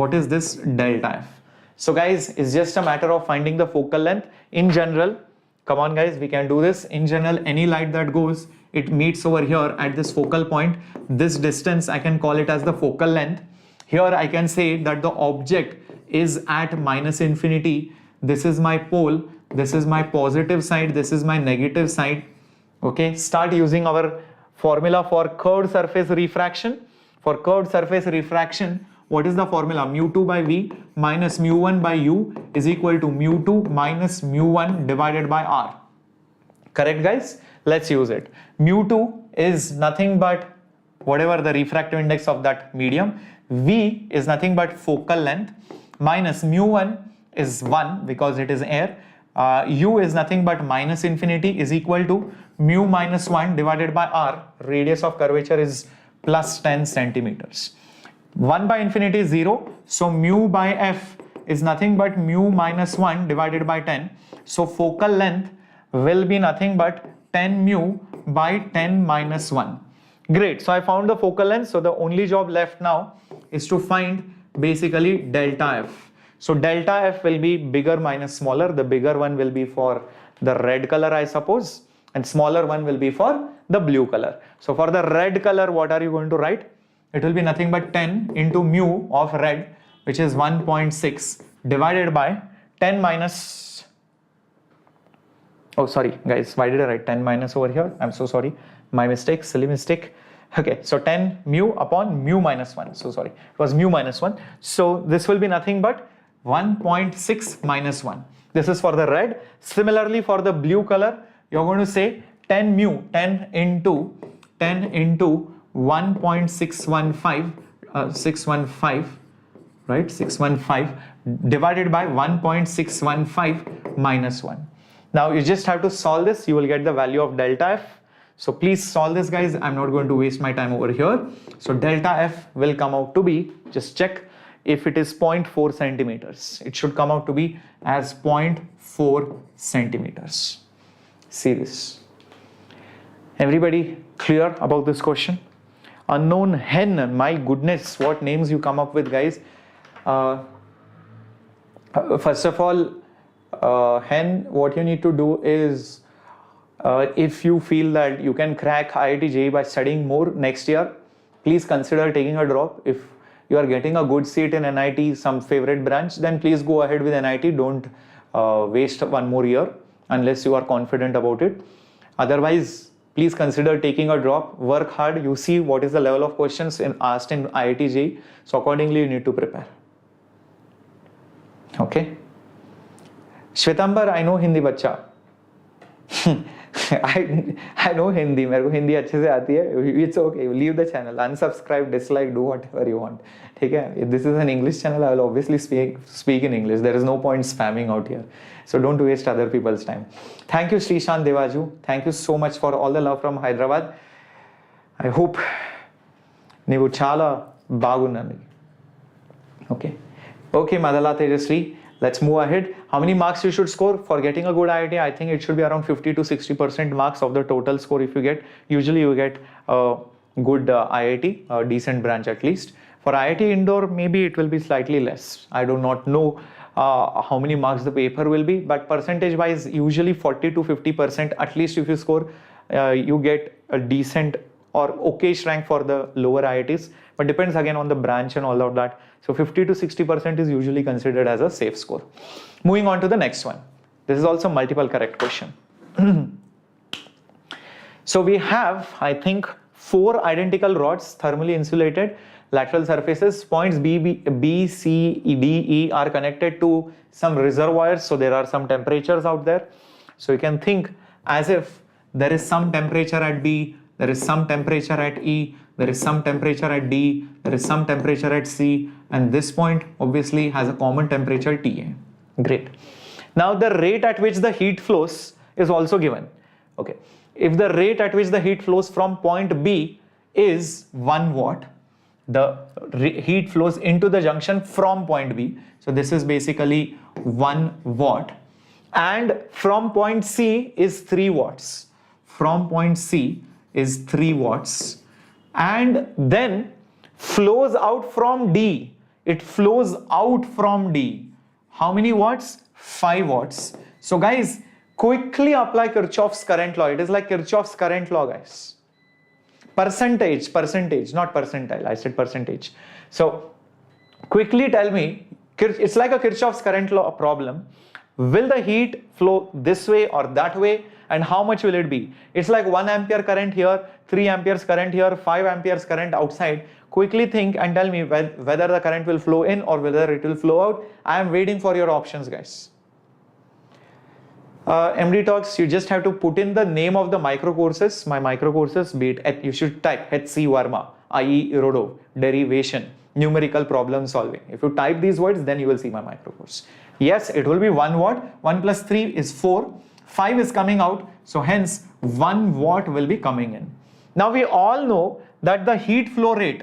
What is this delta F? So guys, it's just a matter of finding the focal length. In general, come on guys, we can do this. In general, any light that goes, it meets over here at this focal point. This distance, I can call it as the focal length. Here I can say that the object is at minus infinity. This is my pole, this is my positive side, this is my negative side. Okay, start using our formula for curved surface refraction. For curved surface refraction, what is the formula? Mu2 by V minus mu1 by U is equal to mu2 minus mu1 divided by R. Correct guys? Let's use it. Mu2 is nothing but whatever the refractive index of that medium. V is nothing but focal length, minus mu1 is 1 because it is air. U is nothing but minus infinity is equal to mu minus 1 divided by R. Radius of curvature is plus 10 centimeters. 1 by infinity is 0. So mu by F is nothing but mu minus 1 divided by 10. So focal length will be nothing but 10 mu by 10 minus 1. Great. So I found the focal length. So the only job left now is to find basically delta F. So delta F will be bigger minus smaller. The bigger one will be for the red color, I suppose, and smaller one will be for the blue color. So for the red color, what are you going to write? It will be nothing but 10 into mu of red, which is 1.6 divided by 10 minus, oh sorry guys, why did I write 10 minus over here? I'm so sorry, my mistake, silly mistake. Okay, so 10 mu upon mu minus 1, so sorry, it was mu minus 1. So this will be nothing but 1.6 minus 1. This is for the red. Similarly for the blue color, you're going to say 10 mu, 10 into 1.615, 615, right, 615 divided by 1.615 minus 1. Now you just have to solve this, you will get the value of delta F. So please solve this guys, I'm not going to waste my time over here. So delta F will come out to be, just check, if it is 0.4 centimeters, it should come out to be as 0.4 centimeters. See this. Everybody clear about this question? Unknown hen, my goodness, what names you come up with guys. First of all, hen, what you need to do is, if you feel that you can crack IIT JEE by studying more next year, please consider taking a drop. If you are getting a good seat in NIT, some favorite branch, then please go ahead with NIT. Don't waste one more year unless you are confident about it. Otherwise, please consider taking a drop. Work hard. You see what is the level of questions asked in IIT JEE. So accordingly, you need to prepare. Okay. Shwetambar, I know Hindi बच्चा. I know Hindi. मेरे को हिंदी अच्छे से आती है. It's okay. Leave the channel. Unsubscribe, dislike, do whatever you want. ठीक है. If this is an English channel, I will obviously speak in English. There is no point spamming out here. So don't waste other people's time. Thank you, Srishan Devaju. Thank you so much for all the love from Hyderabad. I hope నీవు చాలా బాగున్నాను. Okay. Okay, Madala Tejasri. Let's move ahead. How many marks you should score for getting a good IIT? I think it should be around 50 to 60% marks of the total score. If you get, usually you get a good IIT, a decent branch at least. For IIT Indore, maybe it will be slightly less. I do not know how many marks the paper will be, but percentage wise, usually 40 to 50%, at least if you score, you get a decent or okayish rank for the lower IITs, but depends again on the branch and all of that. So 50 to 60% is usually considered as a safe score. Moving on to the next one. This is also multiple correct question. So we have, I think, 4 identical rods, thermally insulated, lateral surfaces. Points B, C, D, E are connected to some reservoirs, so there are some temperatures out there. So you can think as if there is some temperature at B, there is some temperature at E, there is some temperature at D, there is some temperature at C, and this point obviously has a common temperature TA. Great. Now the rate at which the heat flows is also given. Okay. If the rate at which the heat flows from point B is 1 watt, the heat flows into the junction from point B. So this is basically 1 watt. And from point C is 3 watts. From point C is 3 watts. And then flows out from D. It flows out from D. How many watts? 5 watts. So guys, quickly apply Kirchhoff's current law. It is like Kirchhoff's current law, guys. Percentage, not percentile. I said percentage. So quickly tell me, it's like a Kirchhoff's current law problem. Will the heat flow this way or that way? And how much will it be? It's like 1 ampere current here, 3 amperes current here, 5 amperes current outside. Quickly think and tell me whether the current will flow in or whether it will flow out. I am waiting for your options, guys. MD Talks, you just have to put in the name of the micro courses. My micro courses, be it, you should type HC Verma, IE Rodov, derivation, numerical problem solving. If you type these words, then you will see my micro course. Yes, it will be 1 watt. 1 plus 3 is 4. 5 is coming out. So hence 1 watt will be coming in. Now we all know that the heat flow rate,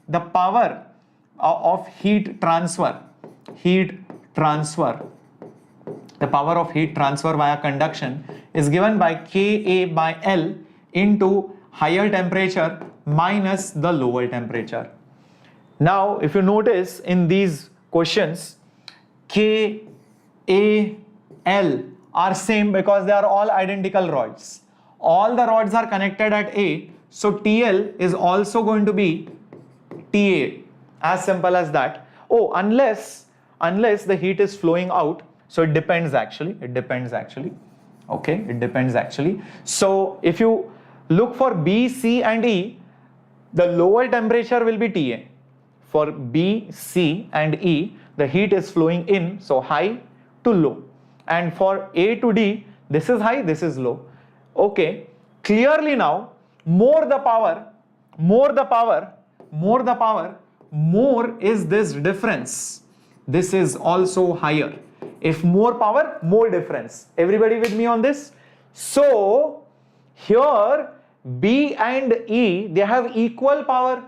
the power of heat transfer, the power of heat transfer via conduction is given by Ka by L into higher temperature minus the lower temperature. Now, if you notice in these questions, K, A, L are same because they are all identical rods. All the rods are connected at A, so TL is also going to be TA. As simple as that. Oh, unless the heat is flowing out. So it depends actually. Okay, it depends actually. So if you look for B, C and E, the lower temperature will be TA. For B, C and E, the heat is flowing in, so high to low. And for A to D, this is high, this is low. Okay, clearly now, more is this difference. This is also higher. If more power, more difference. Everybody with me on this? So here B and E, they have equal power.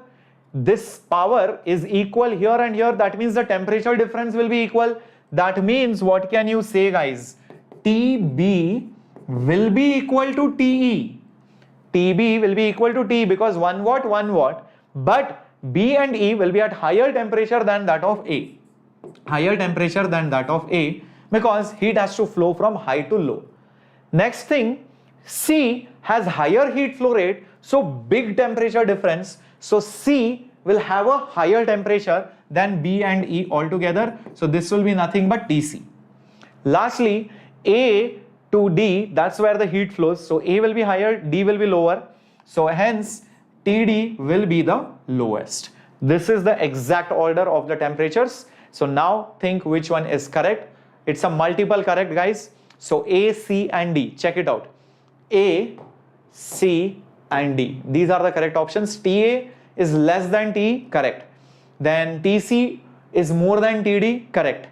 This power is equal here and here. That means the temperature difference will be equal. That means what can you say, guys? TB will be equal to TE. TB will be equal to T because 1 watt, 1 watt. But B and E will be at higher temperature than that of A. Higher temperature than that of A because heat has to flow from high to low. Next thing, C has higher heat flow rate, so big temperature difference. So C will have a higher temperature than B and E altogether. So this will be nothing but TC. Lastly, A to D, that's where the heat flows. So A will be higher, D will be lower. So hence TD will be the lowest. This is the exact order of the temperatures. So now think which one is correct. It's a multiple correct, guys. So A, C and D, check it out. A, C and D. These are the correct options. TA is less than T, correct. Then TC is more than TD, correct.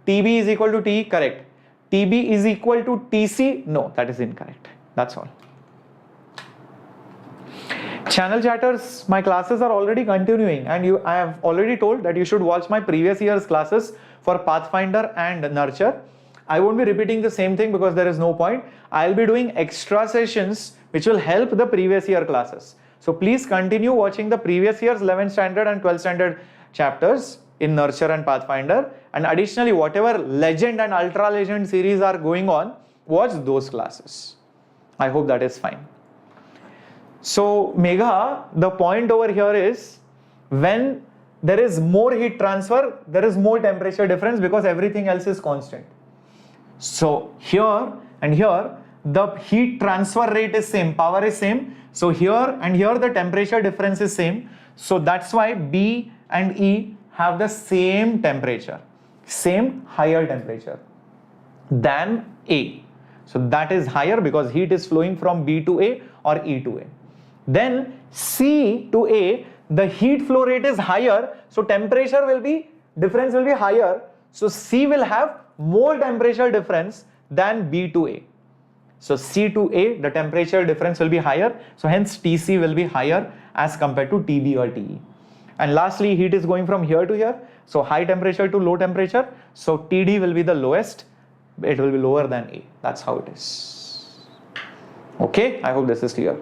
TB is equal to T, correct. TB is equal to TC, no, that is incorrect. That's all. Channel chatters, my classes are already continuing and I have already told that you should watch my previous year's classes for Pathfinder and Nurture. I won't be repeating the same thing because there is no point. I'll be doing extra sessions which will help the previous year classes. So please continue watching the previous year's 11th standard and 12th standard chapters in Nurture and Pathfinder, and additionally whatever Legend and Ultra Legend series are going on, watch those classes. I hope that is fine. So Megha, the point over here is when there is more heat transfer, there is more temperature difference because everything else is constant. So here and here, the heat transfer rate is same, power is same. So here and here the temperature difference is same. So that's why B and E have the same temperature, same higher temperature than A. So that is higher because heat is flowing from B to A or E to A. Then C to A, the heat flow rate is higher, so temperature will be, difference will be higher. So C will have more temperature difference than B to A. So C to A, the temperature difference will be higher. So hence TC will be higher as compared to TB or TE. And lastly, heat is going from here to here. So high temperature to low temperature. So TD will be the lowest. It will be lower than A. That's how it is. Okay, I hope this is clear.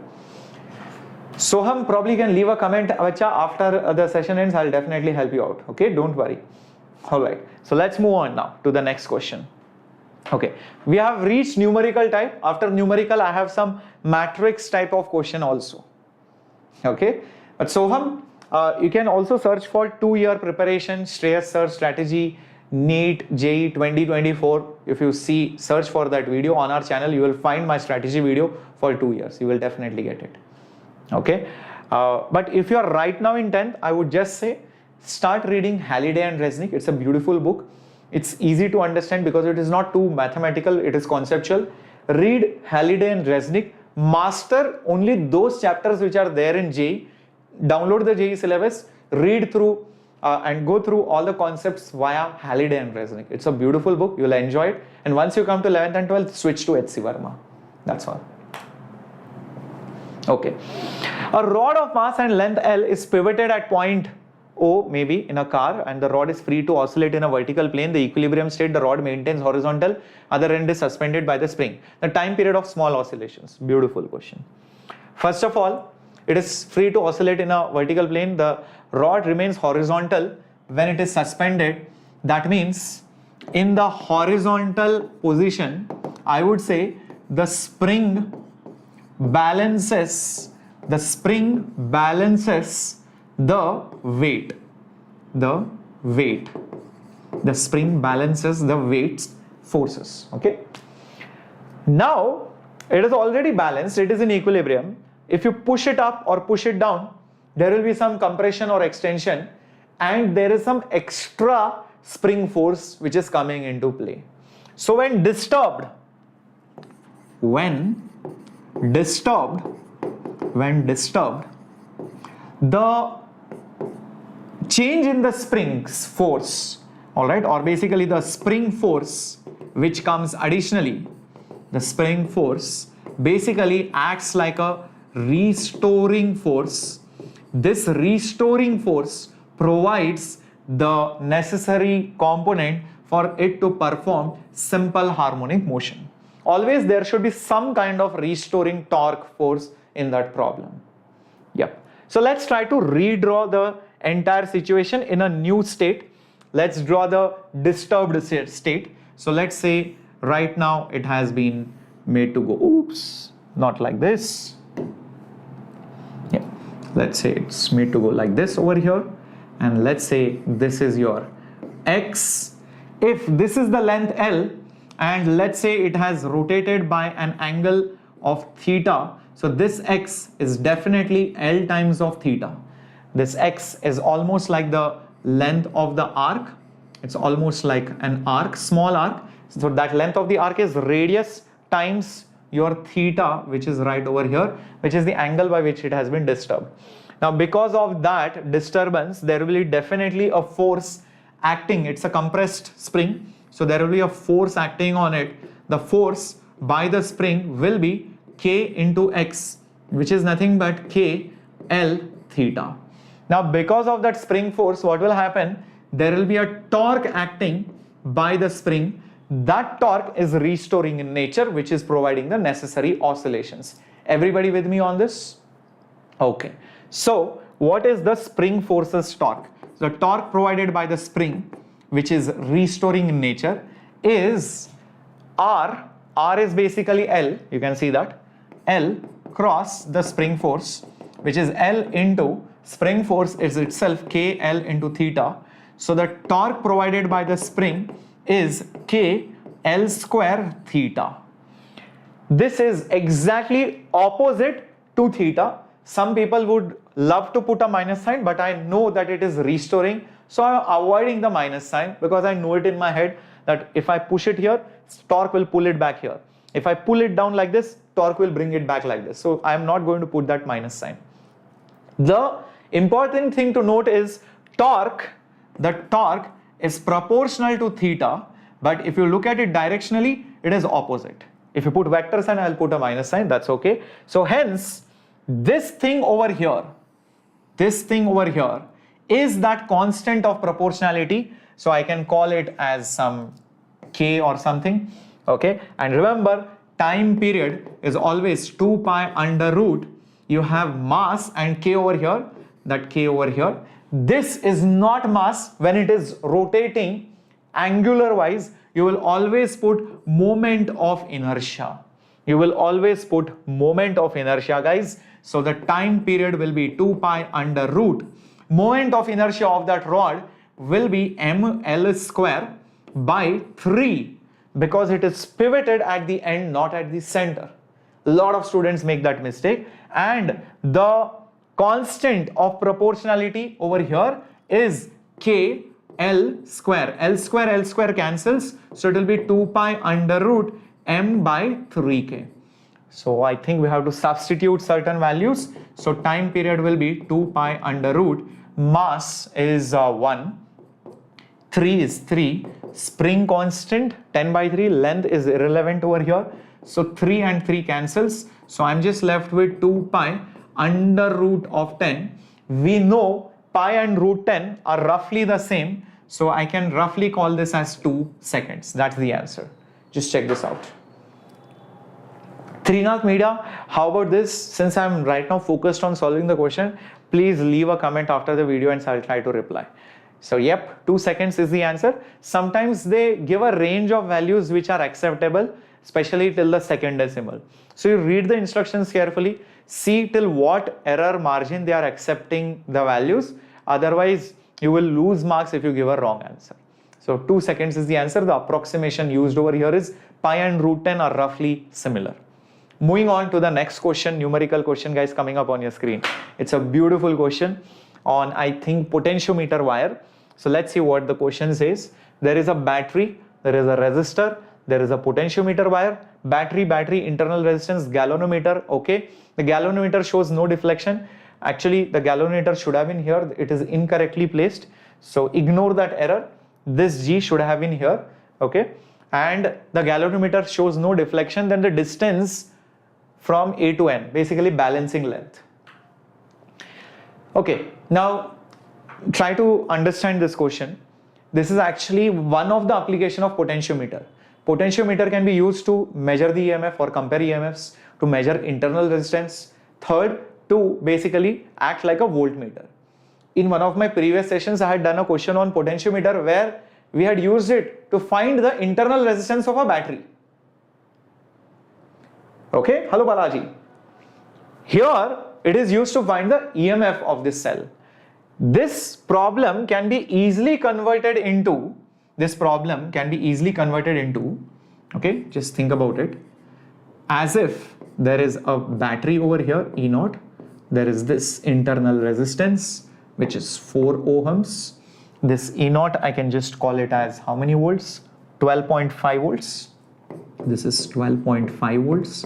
Soham probably can leave a comment after the session ends. I'll definitely help you out. Okay, don't worry. All right, so let's move on now to the next question. Okay, we have reached numerical type. After numerical, I have some matrix type of question also. Okay, but Soham, you can also search for 2-year preparation, Shreyas Search Strategy, NEET, JEE 2024. If you search for that video on our channel, you will find my strategy video for 2 years. You will definitely get it. Okay, but if you are right now in 10th, I would just say start reading Halliday and Resnick. It's a beautiful book. It's easy to understand because it is not too mathematical, it is conceptual. Read Halliday and Resnick, master only those chapters which are there in JEE, download the JEE syllabus, read through and go through all the concepts via Halliday and Resnick. It's a beautiful book, you will enjoy it. And once you come to 11th and 12th, switch to H.C. Verma. That's all. Okay. A rod of mass and length L is pivoted at point O, maybe in a car, and the rod is free to oscillate in a vertical plane. The equilibrium state, the rod maintains horizontal, other end is suspended by the spring. The time period of small oscillations. Beautiful question. First of all, it is free to oscillate in a vertical plane. The rod remains horizontal when it is suspended. That means in the horizontal position, I would say the spring balances the weight. The spring balances the weights forces. Okay. Now it is already balanced, it is in equilibrium. If you push it up or push it down, there will be some compression or extension, and there is some extra spring force which is coming into play. So when disturbed, the change in the spring's force, all right, or basically the spring force which comes additionally, the spring force basically acts like a restoring force. This restoring force provides the necessary component for it to perform simple harmonic motion. Always there should be some kind of restoring torque force in that problem. Yep. So let's try to redraw the entire situation in a new state. Let's draw the disturbed state. So let's say right now it has been made to go, oops, not like this. Yeah. Let's say it's made to go like this over here. And let's say this is your X. If this is the length L, and let's say it has rotated by an angle of theta, so this X is definitely L times of theta. This X is almost like the length of the arc. It's almost like an arc, small arc. So that length of the arc is radius times your theta, which is right over here, which is the angle by which it has been disturbed. Now because of that disturbance, there will be definitely a force acting. It's a compressed spring, so there will be a force acting on it. The force by the spring will be K into X, which is nothing but K L theta. Now because of that spring force, what will happen? There will be a torque acting by the spring. That torque is restoring in nature, which is providing the necessary oscillations. Everybody with me on this? Okay. So what is the spring forces torque? The torque provided by the spring, which is restoring in nature, is R. R is basically L. You can see that L cross the spring force, which is L into spring force is itself KL into theta. So the torque provided by the spring is KL square theta. This is exactly opposite to theta. Some people would love to put a minus sign, but I know that it is restoring. So I'm avoiding the minus sign because I know it in my head that if I push it here, torque will pull it back here. If I pull it down like this, torque will bring it back like this. So I'm not going to put that minus sign. The important thing to note is the torque is proportional to theta, but if you look at it directionally, it is opposite. If you put vector sign, I'll put a minus sign, that's okay. So hence, this thing over here is that constant of proportionality. So I can call it as some K or something, okay? And remember, time period is always 2 pi under root. You have mass and K over here, that K over here. This is not mass. When it is rotating angular wise, you will always put moment of inertia. You will always put moment of inertia, guys. So the time period will be 2 pi under root. Moment of inertia of that rod will be ml square by 3 because it is pivoted at the end, not at the center. A lot of students make that mistake. And the constant of proportionality over here is K L square. L square cancels. So it will be 2 pi under root m by 3k. So I think we have to substitute certain values. So time period will be 2 pi under root. Mass is 1. 3 is 3. Spring constant 10 by 3. Length is irrelevant over here. So 3 and 3 cancels. So I'm just left with 2 pi under root of 10. We know pi and root 10 are roughly the same. So I can roughly call this as 2 seconds. That's the answer. Just check this out. Trinath Media, how about this? Since I'm right now focused on solving the question, please leave a comment after the video and I'll try to reply. So yep, 2 seconds is the answer. Sometimes they give a range of values which are acceptable, especially till the second decimal. So you read the instructions carefully, see till what error margin they are accepting the values. Otherwise, you will lose marks if you give a wrong answer. So 2 seconds is the answer. The approximation used over here is pi and root 10 are roughly similar. Moving on to the next question, numerical question, guys, coming up on your screen. It's a beautiful question on, I think, potentiometer wire. So let's see what the question says. There is a battery, there is a resistor, there is a potentiometer wire, battery, internal resistance, galvanometer, okay. The galvanometer shows no deflection. Actually, the galvanometer should have been here. It is incorrectly placed. So ignore that error. This G should have been here, okay. And the galvanometer shows no deflection. Then the distance from A to N, basically balancing length. Okay, now try to understand this question. This is actually one of the application of potentiometer. Potentiometer can be used to measure the EMF or compare EMFs, to measure internal resistance. Third, to basically act like a voltmeter. In one of my previous sessions, I had done a question on potentiometer where we had used it to find the internal resistance of a battery. Okay, hello Balaji. Here it is used to find the EMF of this cell. This problem can be easily converted into, okay, just think about it, as if there is a battery over here, E0, there is this internal resistance which is 4 ohms. This E0 I can just call it as how many volts? 12.5 volts. This is 12.5 volts.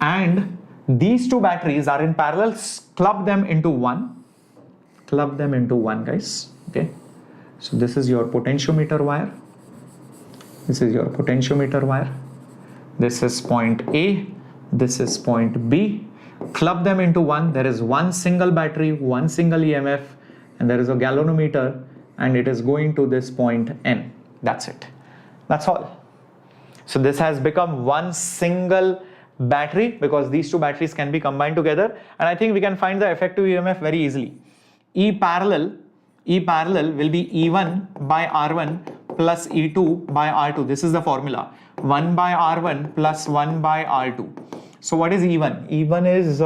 And these two batteries are in parallel. Club them into one, guys. Okay, so this is your potentiometer wire, this is point A, this is point B. Club them into one. There is one single battery, one single EMF, and there is a galvanometer, and it is going to this point N. That's it, that's all. So this has become one single battery because these two batteries can be combined together, and I think we can find the effective EMF very easily. E parallel will be E1 by R1 plus E2 by R2. This is the formula. 1 by R1 plus 1 by R2. So what is E1? E1 is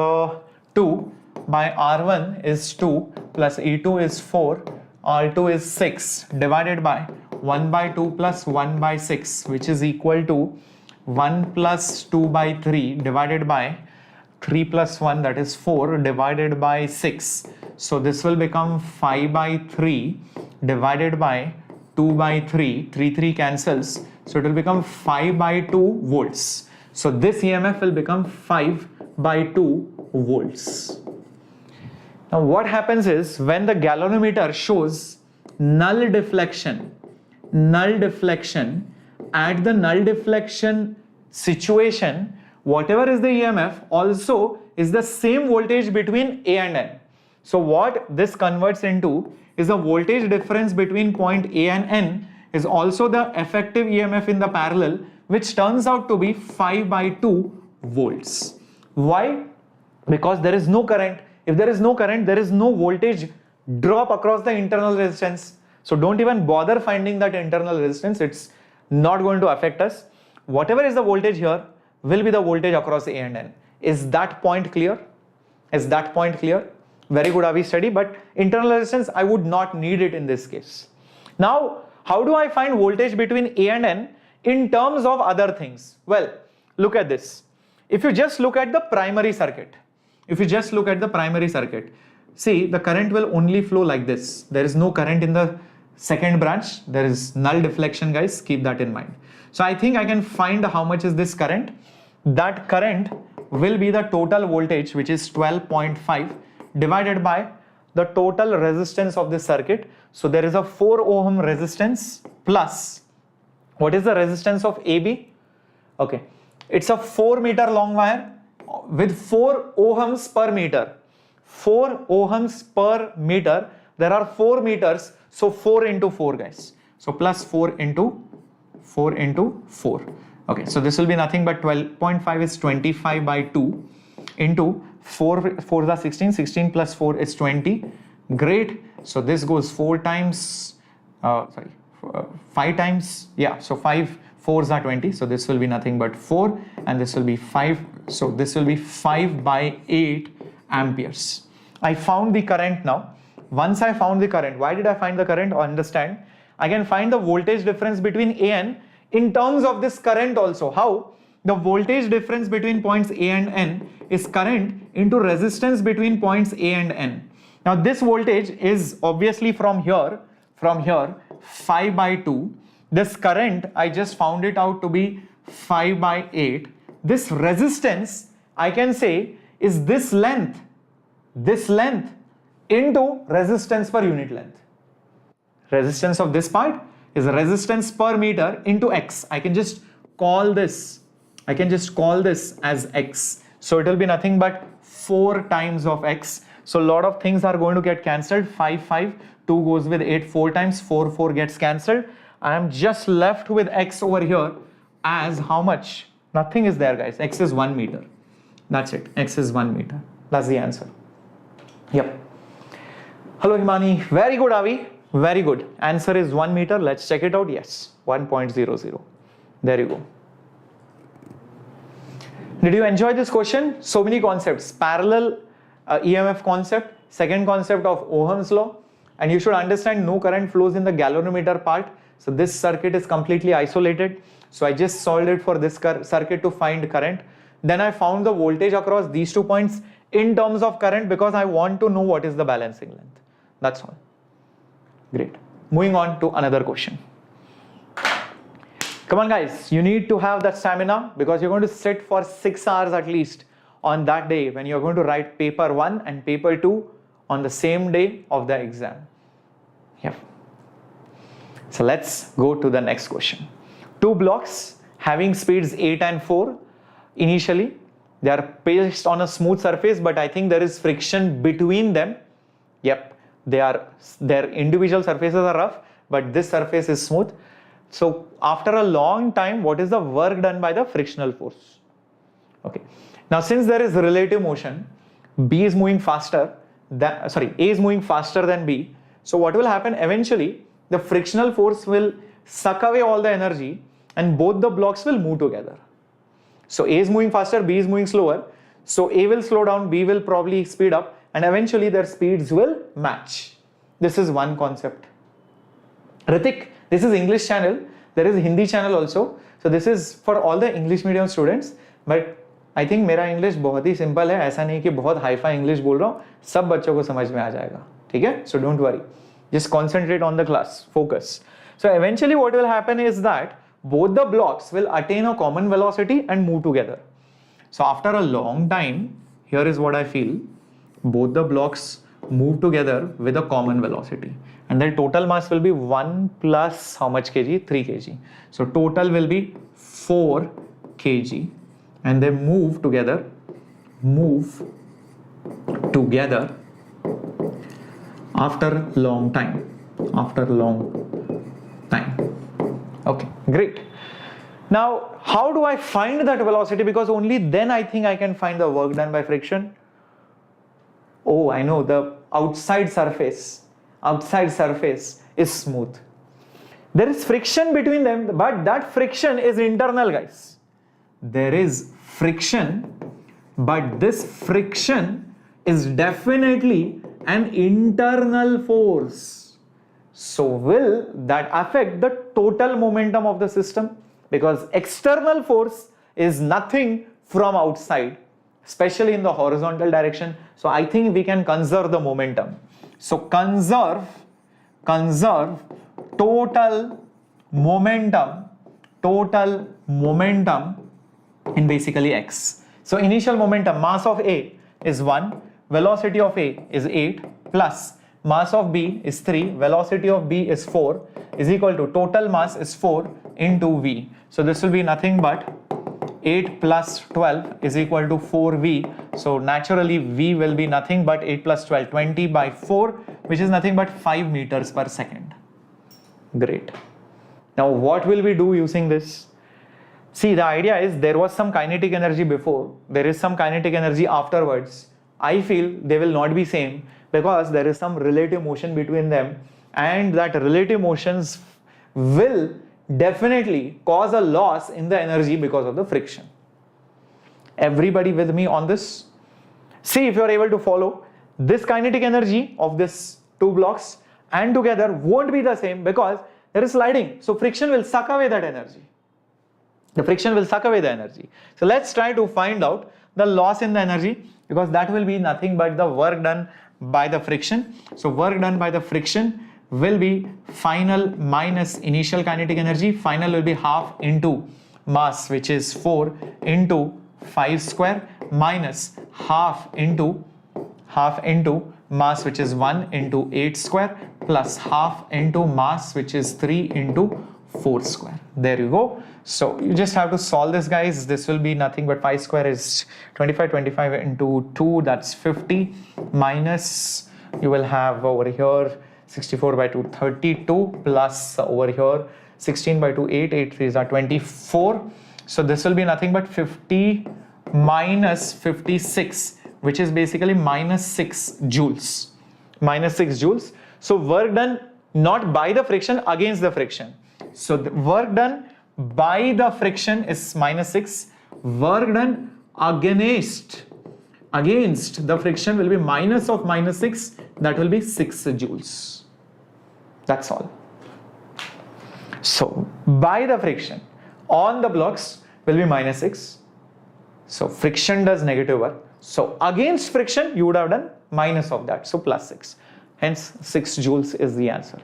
2 by R1 is 2 plus E2 is 4, R2 is 6 divided by 1 by 2 plus 1 by 6, which is equal to 1 plus 2 by 3 divided by 3 plus 1, that is 4 divided by 6. So this will become 5 by 3 divided by 2 by 3, 3 cancels, so it will become 5 by 2 volts. So this EMF will become 5 by 2 volts. Now what happens is, when the galvanometer shows null deflection at the null deflection situation, whatever is the EMF also is the same voltage between A and N. So what this converts into is a voltage difference between point A and N is also the effective EMF in the parallel, which turns out to be 5 by 2 volts. Why? Because there is no current. If there is no current, there is no voltage drop across the internal resistance. So don't even bother finding that internal resistance. It's not going to affect us. Whatever is the voltage here will be the voltage across A and N. Is that point clear? Is that point clear? Very good, Avi, study, but internal resistance, I would not need it in this case. Now, how do I find voltage between A and N in terms of other things? Well, look at this. If you just look at the primary circuit, see, the current will only flow like this. There is no current in the second branch. There is null deflection, guys. Keep that in mind. So I think I can find how much is this current. That current will be the total voltage, which is 12.5 divided by the total resistance of this circuit. So there is a 4 ohm resistance plus, what is the resistance of AB? Okay, it's a 4 meter long wire with 4 ohms per meter. 4 ohms per meter. There are 4 meters, so 4 into 4, guys. So plus 4 into 4 into 4. Okay, so this will be nothing but 12.5 is 25 by 2 into 4 is 16, 16 plus 4 is 20. Great. So this goes 4 times, 5 times, yeah, so 5 4s are 20, so this will be nothing but 4 and this will be 5, so this will be 5 by 8 amperes. I found the current now. Once I found the current, why did I find the current? Understand, I can find the voltage difference between A and N in terms of this current also. How? The voltage difference between points A and N is current into resistance between points A and N. Now this voltage is obviously from here 5 by 2. This current, I just found it out to be 5 by 8. This resistance, I can say, is this length into resistance per unit length. Resistance of this part is resistance per meter into X. I can just call this as X. So it will be nothing but 4 times of X. So a lot of things are going to get cancelled. 5, 5, 2 goes with 8, 4 times, 4, 4 gets cancelled. I am just left with X over here as how much? Nothing is there, guys. X is 1 meter. That's it. X is 1 meter. That's the answer. Yep. Hello, Himani. Very good, Avi. Very good. Answer is 1 meter. Let's check it out. Yes, 1.00. There you go. Did you enjoy this question? So many concepts. Parallel EMF concept. Second concept of Ohm's law. And you should understand no current flows in the galvanometer part. So this circuit is completely isolated. So I just solved it for this circuit to find current. Then I found the voltage across these 2 points in terms of current because I want to know what is the balancing length. That's all. Great. Moving on to another question. Come on, guys. You need to have that stamina because you're going to sit for 6 hours at least on that day when you're going to write paper 1 and paper 2 on the same day of the exam. Yep. So let's go to the next question. 2 blocks having speeds 8 and 4. Initially, they are placed on a smooth surface, but I think there is friction between them. Yep, their individual surfaces are rough, but this surface is smooth. So after a long time, what is the work done by the frictional force? Okay. Now, since there is relative motion, A is moving faster than B. So what will happen eventually? The frictional force will suck away all the energy and both the blocks will move together. So A is moving faster, B is moving slower. So A will slow down, B will probably speed up, and eventually their speeds will match. This is one concept. Ritik, this is English channel. There is Hindi channel also. So this is for all the English medium students. But I think मेरा English बहुत ही simple है. ऐसा नहीं कि बहुत hi-fi English बोल रहा हूँ. सब बच्चों को समझ में आ जाएगा. ठीक है? So don't worry. Just concentrate on the class. Focus. So eventually what will happen is that both the blocks will attain a common velocity and move together. So after a long time, here is what I feel. Both the blocks move together with a common velocity. And the total mass will be 1 plus how much kg? 3 kg. So total will be 4 kg. And they move together after long time. Okay, great. Now, how do I find that velocity? Because only then I think I can find the work done by friction. Oh, I know, the outside surface is smooth. There is friction between them, but that friction is internal, guys. There is friction, but this friction is definitely an internal force. So will that affect the total momentum of the system? Because external force is nothing from outside, especially in the horizontal direction. So I think we can conserve the momentum. So conserve total momentum in basically x. So initial momentum, mass of A is 1, velocity of A is 8 plus mass of B is 3, velocity of B is 4 is equal to total mass is 4 into V. So this will be nothing but 8 plus 12 is equal to 4V. So naturally V will be nothing but 8 plus 12, 20 by 4, which is nothing but 5 meters per second. Great. Now what will we do using this? See, the idea is there was some kinetic energy before, there is some kinetic energy afterwards. I feel they will not be same because there is some relative motion between them, and that relative motions will definitely cause a loss in the energy because of the friction. Everybody with me on this? See if you are able to follow. This kinetic energy of this two blocks and together won't be the same because there is sliding. So friction will suck away that energy. The friction will suck away the energy. So let's try to find out the loss in the energy, because that will be nothing but the work done by the friction. So work done by the friction will be final minus initial kinetic energy. Final will be half into mass, which is 4 into 5 square, minus half into mass, which is 1 into 8 square, plus half into mass, which is 3 into 4 square. There you go. So you just have to solve this, guys. This will be nothing but 5 square is 25 into 2, that's 50, minus you will have over here 64 by 2, 32, plus over here 16 by 2, 8 3s are 24. So this will be nothing but 50 minus 56, which is basically minus 6 joules. Minus 6 joules. So work done not by the friction, against the friction. So the work done by the friction is minus 6. Work done against the friction will be minus of minus 6. That will be 6 joules. That's all. So by the friction on the blocks will be minus 6. So friction does negative work. So against friction you would have done minus of that. So plus 6. Hence 6 joules is the answer.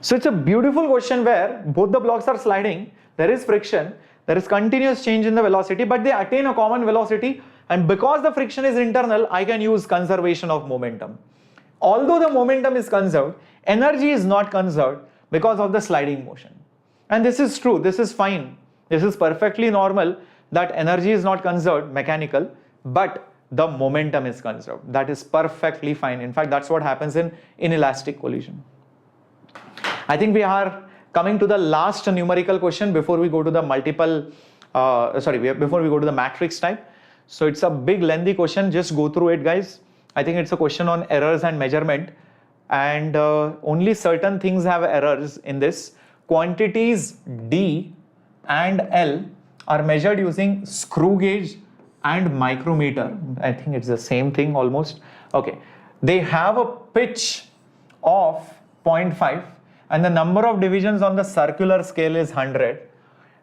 So it's a beautiful question where both the blocks are sliding, there is friction, there is continuous change in the velocity, but they attain a common velocity, and because the friction is internal, I can use conservation of momentum. Although the momentum is conserved, energy is not conserved because of the sliding motion. And this is true, this is fine, this is perfectly normal that energy is not conserved, mechanical, but the momentum is conserved. That is perfectly fine. In fact, that's what happens in inelastic collision. I think we are coming to the last numerical question before we go to the before we go to the matrix type. So it's a big lengthy question, just go through it, guys. I think it's a question on errors and measurement, and only certain things have errors in this. Quantities D and L are measured using screw gauge and micrometer. I think it's the same thing almost. Okay, they have a pitch of 0.5 and the number of divisions on the circular scale is 100.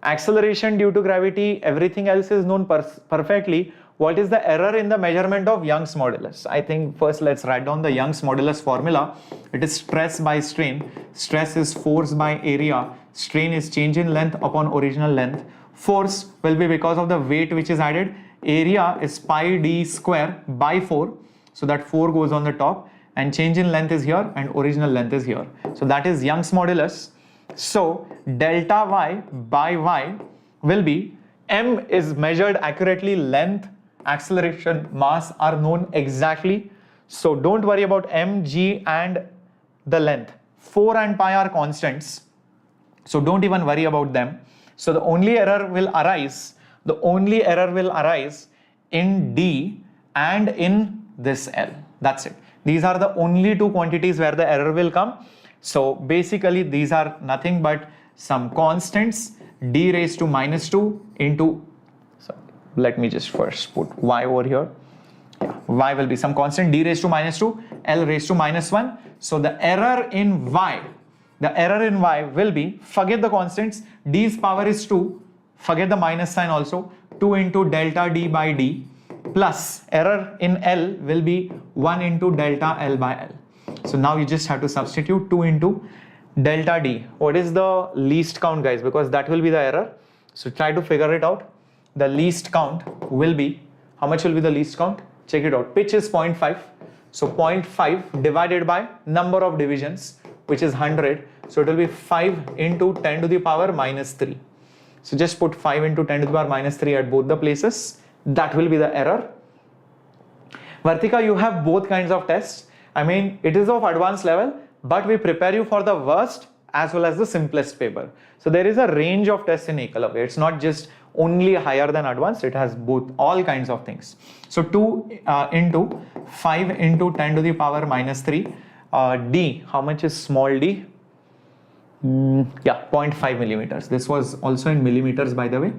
Acceleration due to gravity, everything else is known perfectly. What is the error in the measurement of Young's modulus? I think first let's write down the Young's modulus formula. It is stress by strain. Stress is force by area. Strain is change in length upon original length. Force will be because of the weight which is added. Area is pi d square by 4. So that 4 goes on the top, and change in length is here and original length is here. So that is Young's modulus. So delta y by y will be, m is measured accurately, length, acceleration, mass are known exactly. So don't worry about m, g and the length. 4 and pi are constants. So don't even worry about them. So the only error will arise in D and in this L. That's it. These are the only two quantities where the error will come. So basically these are nothing but some constants, d raised to minus 2 into, so let me just first put y over here. Yeah, y will be some constant d raised to minus 2, L raised to minus 1. So the error in y will be, forget the constants, d's power is 2, forget the minus sign also, 2 into delta d by d, plus error in L will be 1 into delta L by L. So now you just have to substitute 2 into delta d. What is the least count, guys? Because that will be the error. So try to figure it out. The least count will be, how much will be the least count? Check it out. Pitch is 0.5. So 0.5 divided by number of divisions, which is 100. So it will be 5 into 10 to the power minus 3. So just put 5 into 10 to the power minus 3 at both the places. That will be the error. Vartika, you have both kinds of tests. I mean, it is of advanced level, but we prepare you for the worst as well as the simplest paper. So there is a range of tests in Ekalavya. It's not just only higher than advanced, it has both, all kinds of things. So 2 into 5 into 10 to the power minus 3. D, how much is small d? Yeah, 0.5 millimeters. This was also in millimeters, by the way.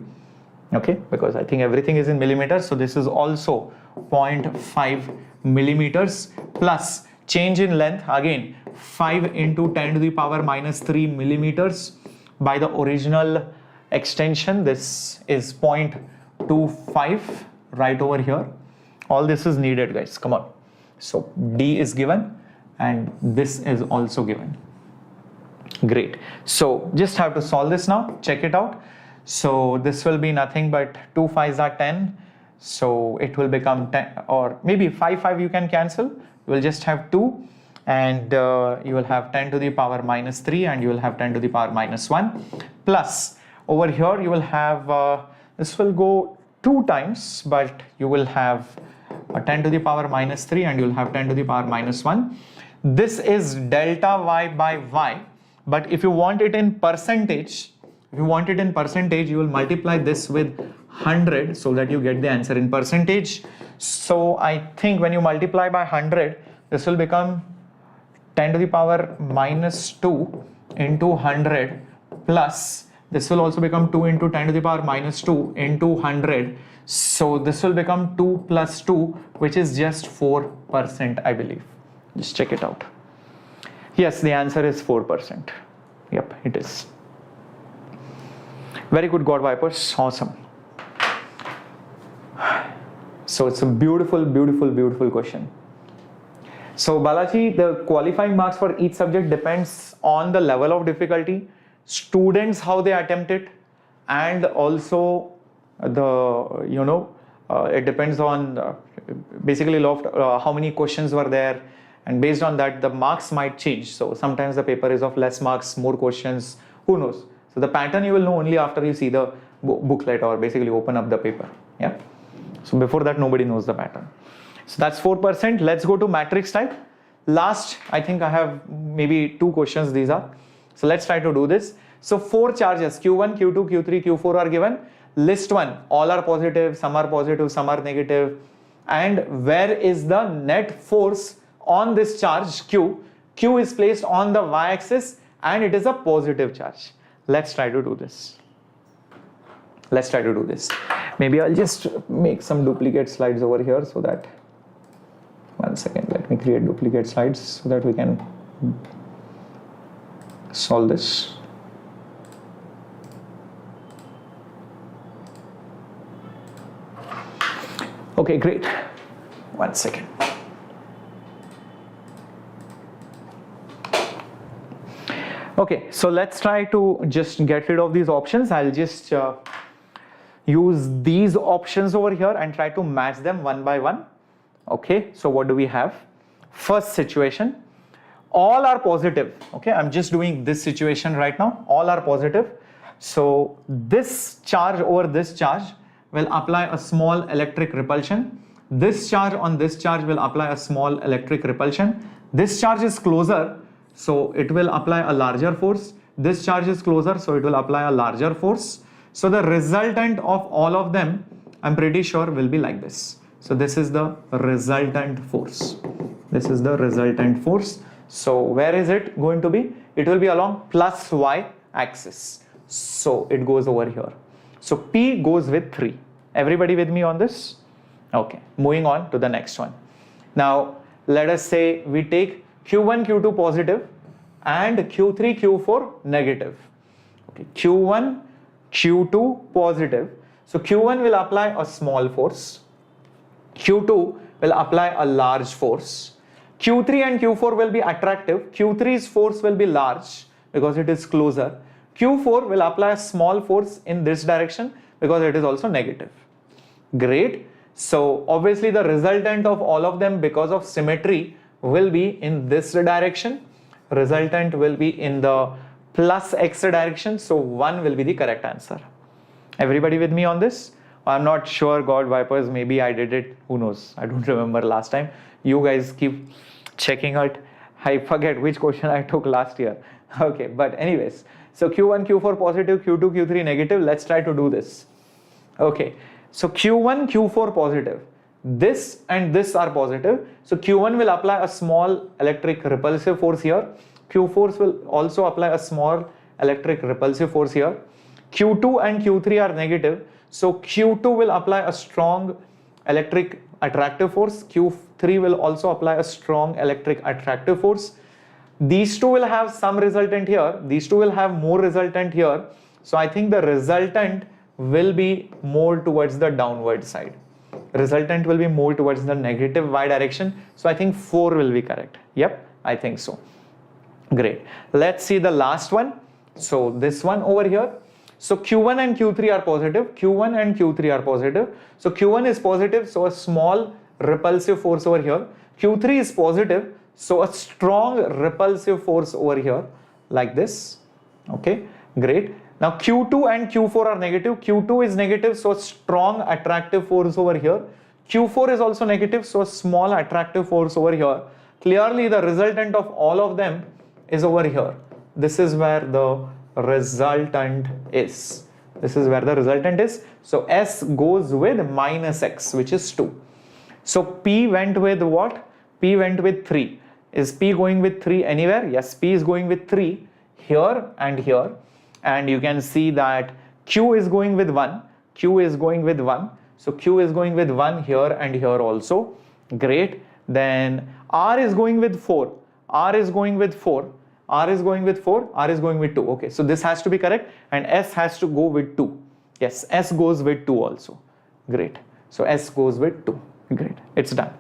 Okay, because I think everything is in millimeters. So this is also 0.5 millimeters plus change in length, again 5 into 10 to the power minus 3 millimeters by the original extension. This is 0.25 right over here. All this is needed, guys. Come on. So D is given and this is also given. Great. So just have to solve this now. Check it out. So this will be nothing but 2 5s are 10. So it will become 10, or maybe 5 you can cancel. You will just have 2 and you will have 10 to the power minus 3 and you will have 10 to the power minus 1 plus over here you will have this will go 2 times, but you will have 10 to the power minus 3 and you will have 10 to the power minus 1. This is delta y by y, but if you want it in percentage, you will multiply this with 100 so that you get the answer in percentage. So I think when you multiply by 100, this will become 10 to the power minus 2 into 100 plus this will also become 2 into 10 to the power minus 2 into 100. So this will become 2 plus 2, which is just 4%, I believe. Just check it out. Yes, the answer is 4%. Yep, it is. Very good, God Vipers. Awesome. So it's a beautiful, beautiful, beautiful question. So Balaji, the qualifying marks for each subject depends on the level of difficulty, students how they attempt it, and also the it depends on basically how many questions were there, and based on that the marks might change. So sometimes the paper is of less marks, more questions, who knows. So the pattern you will know only after you see the booklet or basically open up the paper. Yeah. So before that nobody knows the pattern. So that's 4%. Let's go to matrix type. Last, I think I have maybe 2 questions these are. So let's try to do this. So 4 charges Q1, Q2, Q3, Q4 are given. List 1, all are positive, some are negative. And where is the net force on this charge Q? Q is placed on the y-axis and it is a positive charge. Let's try to do this. Let's try to do this. Maybe I'll just make some duplicate slides over here so that, one second, let me create duplicate slides so that we can solve this. Okay, great. One second. Okay, so let's try to just get rid of these options. I'll just use these options over here and try to match them one by one. Okay, so what do we have? First situation, all are positive. Okay, I'm just doing this situation right now. All are positive. So this charge over this charge will apply a small electric repulsion. This charge on this charge will apply a small electric repulsion. This charge is closer, so it will apply a larger force. This charge is closer, so it will apply a larger force. So the resultant of all of them, I'm pretty sure, will be like this. So this is the resultant force. This is the resultant force. So where is it going to be? It will be along plus y axis. So it goes over here. So P goes with 3. Everybody with me on this? Okay, moving on to the next one. Now let us say we take Q1, Q2 positive and Q3, Q4 negative. Okay, Q1, Q2 positive. So Q1 will apply a small force. Q2 will apply a large force. Q3 and Q4 will be attractive. Q3's force will be large because it is closer. Q4 will apply a small force in this direction because it is also negative. Great. So obviously the resultant of all of them because of symmetry will be in this direction. Resultant will be in the plus x direction. So 1 will be the correct answer. Everybody with me on this? I'm not sure, God Vipers, maybe I did it. Who knows? I don't remember last time. You guys keep checking out. I forget which question I took last year. Okay, but anyways. So Q1, Q4 positive, Q2, Q3 negative. Let's try to do this. Okay. So Q1, Q4 positive. This and this are positive. So Q1 will apply a small electric repulsive force here. Q4 will also apply a small electric repulsive force here. Q2 and Q3 are negative. So Q2 will apply a strong electric attractive force. Q3 will also apply a strong electric attractive force. These two will have some resultant here. These two will have more resultant here. So I think the resultant will be more towards the downward side. Resultant will be more towards the negative y direction. So I think 4 will be correct. Yep, I think so. Great. Let's see the last one. So this one over here. So Q1 and Q3 are positive. Q1 and Q3 are positive. So Q1 is positive, so a small repulsive force over here. Q3 is positive, so a strong repulsive force over here, like this. Okay, great. Now Q2 and Q4 are negative. Q2 is negative, so a strong attractive force over here. Q4 is also negative, so a small attractive force over here. Clearly the resultant of all of them is over here. This is where the resultant is. This is where the resultant is. So S goes with minus X, which is 2. So P went with what? P went with 3. Is P going with 3 anywhere? Yes, P is going with 3 here and here. And you can see that Q is going with 1. Q is going with 1. So Q is going with 1 here and here also. Great. Then R is going with 4. R is going with 4. R is going with 4. R is going with 2. Okay, so this has to be correct. And S has to go with 2. Yes, S goes with 2 also. Great. So S goes with 2. Great. It's done.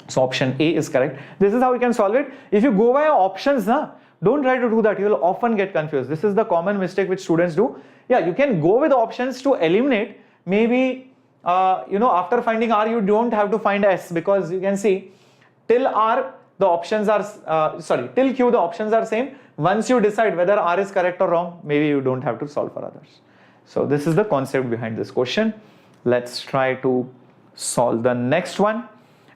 So option A is correct. This is how we can solve it. If you go by options, don't try to do that. You will often get confused. This is the common mistake which students do. Yeah, you can go with options to eliminate. Maybe, after finding R, you don't have to find S, because you can see till R, the options are, till Q, the options are same. Once you decide whether R is correct or wrong, maybe you don't have to solve for others. So this is the concept behind this question. Let's try to solve the next one.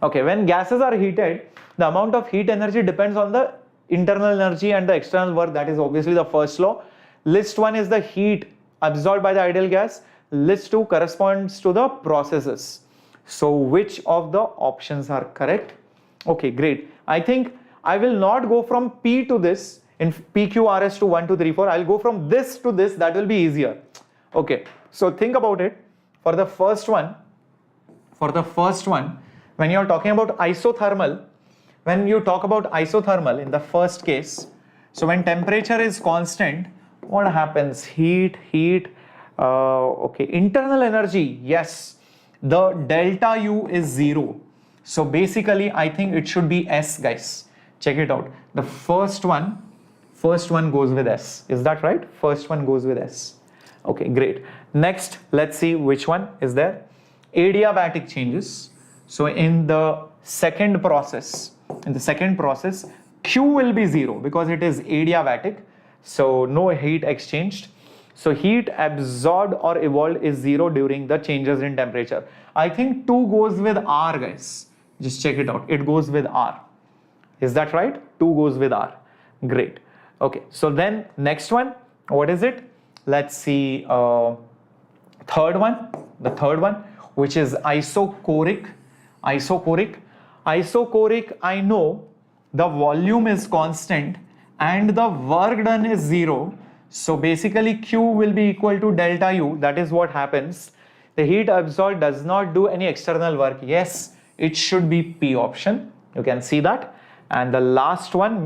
Okay, when gases are heated, the amount of heat energy depends on the internal energy and the external work. That is obviously the first law. List 1 is the heat absorbed by the ideal gas. List 2 corresponds to the processes. So which of the options are correct? Okay, great. I think I will not go from P to this in PQRS to 1, 2, 3, 4. I'll go from this to this. That will be easier. Okay, so think about it. For the first one, when you're talking about isothermal, when you talk about isothermal in the first case, so when temperature is constant, what happens? Heat, okay, internal energy, yes, the delta U is 0. So basically, I think it should be S, guys. Check it out. The first one goes with S. Is that right? First one goes with S. Okay, great. Next, let's see which one is there. Adiabatic changes. So in the second process, Q will be 0 because it is adiabatic. So no heat exchanged. So heat absorbed or evolved is 0 during the changes in temperature. I think 2 goes with R, guys. Just check it out. It goes with R. Is that right? 2 goes with R. Great. Okay. So then next one, what is it? Let's see. The third one, which is isochoric. Isochoric, I know the volume is constant and the work done is 0. So basically Q will be equal to delta U. That is what happens. The heat absorbed does not do any external work. Yes, it should be P option. You can see that. And the last one,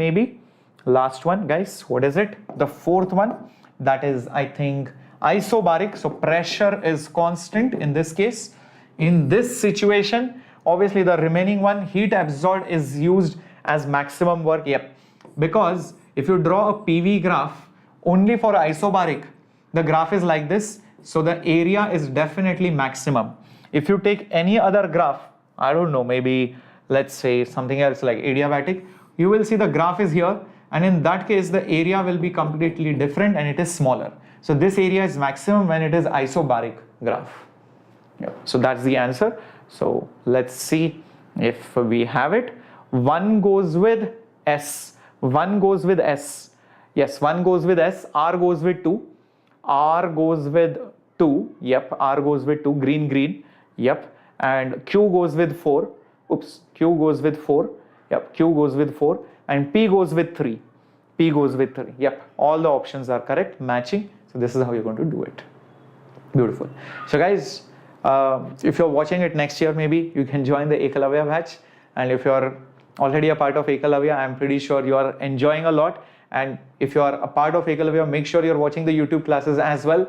guys, what is it? The fourth one, that is, I think, isobaric. So pressure is constant in this case. In this situation, obviously the remaining one, heat absorbed, is used as maximum work. Yep. Because if you draw a PV graph only for isobaric, the graph is like this. So the area is definitely maximum. If you take any other graph, I don't know, maybe let's say something else like adiabatic, you will see the graph is here. And in that case, the area will be completely different and it is smaller. So this area is maximum when it is isobaric graph. Yeah. So that's the answer. So let's see if we have it. 1 goes with S. 1 goes with S. Yes, 1 goes with S. R goes with 2. R goes with 2. Yep, R goes with 2. Green. Yep. And Q goes with 4. Oops, Q goes with 4. Yep, Q goes with 4. And P goes with 3. P goes with 3. Yep, all the options are correct, matching. So this is how you're going to do it. Beautiful. So guys, if you're watching it next year, maybe you can join the Ekalavya batch. And if you're already a part of Ekalavya, I'm pretty sure you are enjoying a lot. And if you are a part of Ekalavya, make sure you're watching the YouTube classes as well,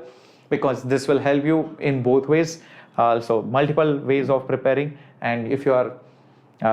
because this will help you in both ways. So multiple ways of preparing. And if you are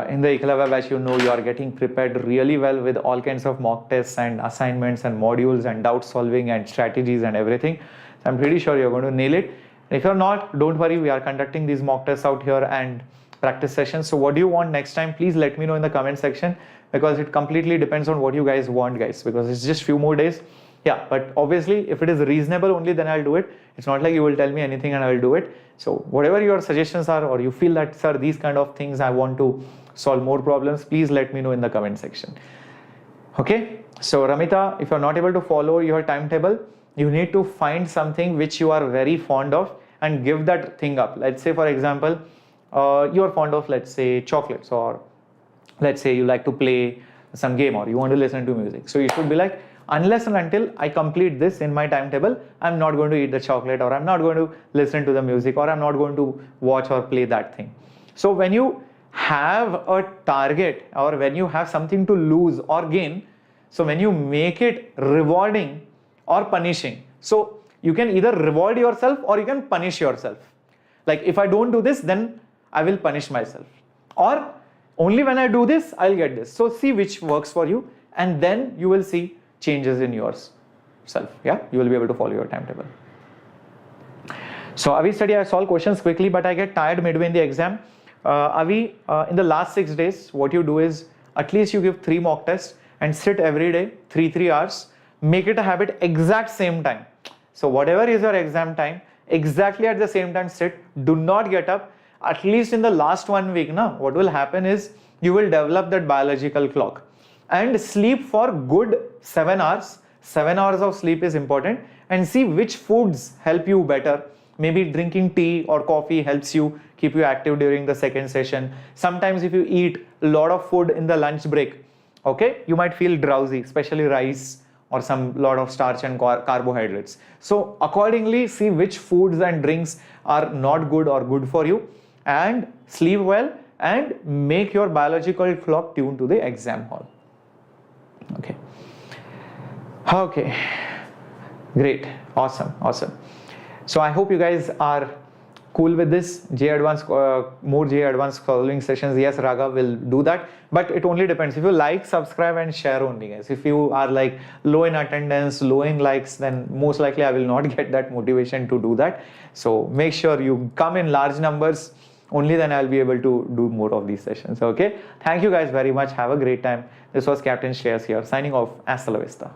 in the Ekalavya batch, you know you are getting prepared really well with all kinds of mock tests and assignments and modules and doubt solving and strategies and everything. So I'm pretty sure you're going to nail it. If you're not, don't worry, we are conducting these mock tests out here and practice sessions. So what do you want next time? Please let me know in the comment section, because it completely depends on what you guys want, guys, because it's just few more days. Yeah, but obviously if it is reasonable only, then I'll do it. It's not like you will tell me anything and I will do it. So whatever your suggestions are, or you feel that, sir, these kind of things I want to solve more problems, please let me know in the comment section. Okay, so Ramita, if you're not able to follow your timetable, you need to find something which you are very fond of and give that thing up. Let's say, for example, you're fond of, let's say, chocolates, or let's say you like to play some game, or you want to listen to music. So you should be like, unless and until I complete this in my timetable, I'm not going to eat the chocolate, or I'm not going to listen to the music, or I'm not going to watch or play that thing. So when you have a target, or when you have something to lose or gain, so when you make it rewarding or punishing, so you can either reward yourself or you can punish yourself. Like, if I don't do this, then I will punish myself, or only when I do this, I'll get this. So see which works for you, and then you will see changes in yourself. Yeah, you will be able to follow your timetable. So Avi study, I solve questions quickly, but I get tired midway in the exam. Avi, in the last 6 days, what you do is, at least you give 3 mock tests and sit every day, 3 hours, make it a habit, exact same time. So whatever is your exam time, exactly at the same time sit, do not get up. At least in the last 1 week, what will happen is, you will develop that biological clock. And sleep for good 7 hours. 7 hours of sleep is important, and see which foods help you better. Maybe drinking tea or coffee helps you, keep you active during the second session. Sometimes if you eat a lot of food in the lunch break, okay, you might feel drowsy, especially rice or some lot of starch and carbohydrates. So accordingly, see which foods and drinks are not good or good for you, and sleep well and make your biological clock tuned to the exam hall. Okay, great, awesome. So I hope you guys are cool with this JEE Advanced, more JEE Advanced following sessions. Yes, Raga will do that, but it only depends. If you like, subscribe and share only, guys. If you are like low in attendance, low in likes, then most likely I will not get that motivation to do that. So make sure you come in large numbers, only then I'll be able to do more of these sessions. Okay, thank you guys very much. Have a great time. This was Captain Shreyas here, signing off. Hasta la vista.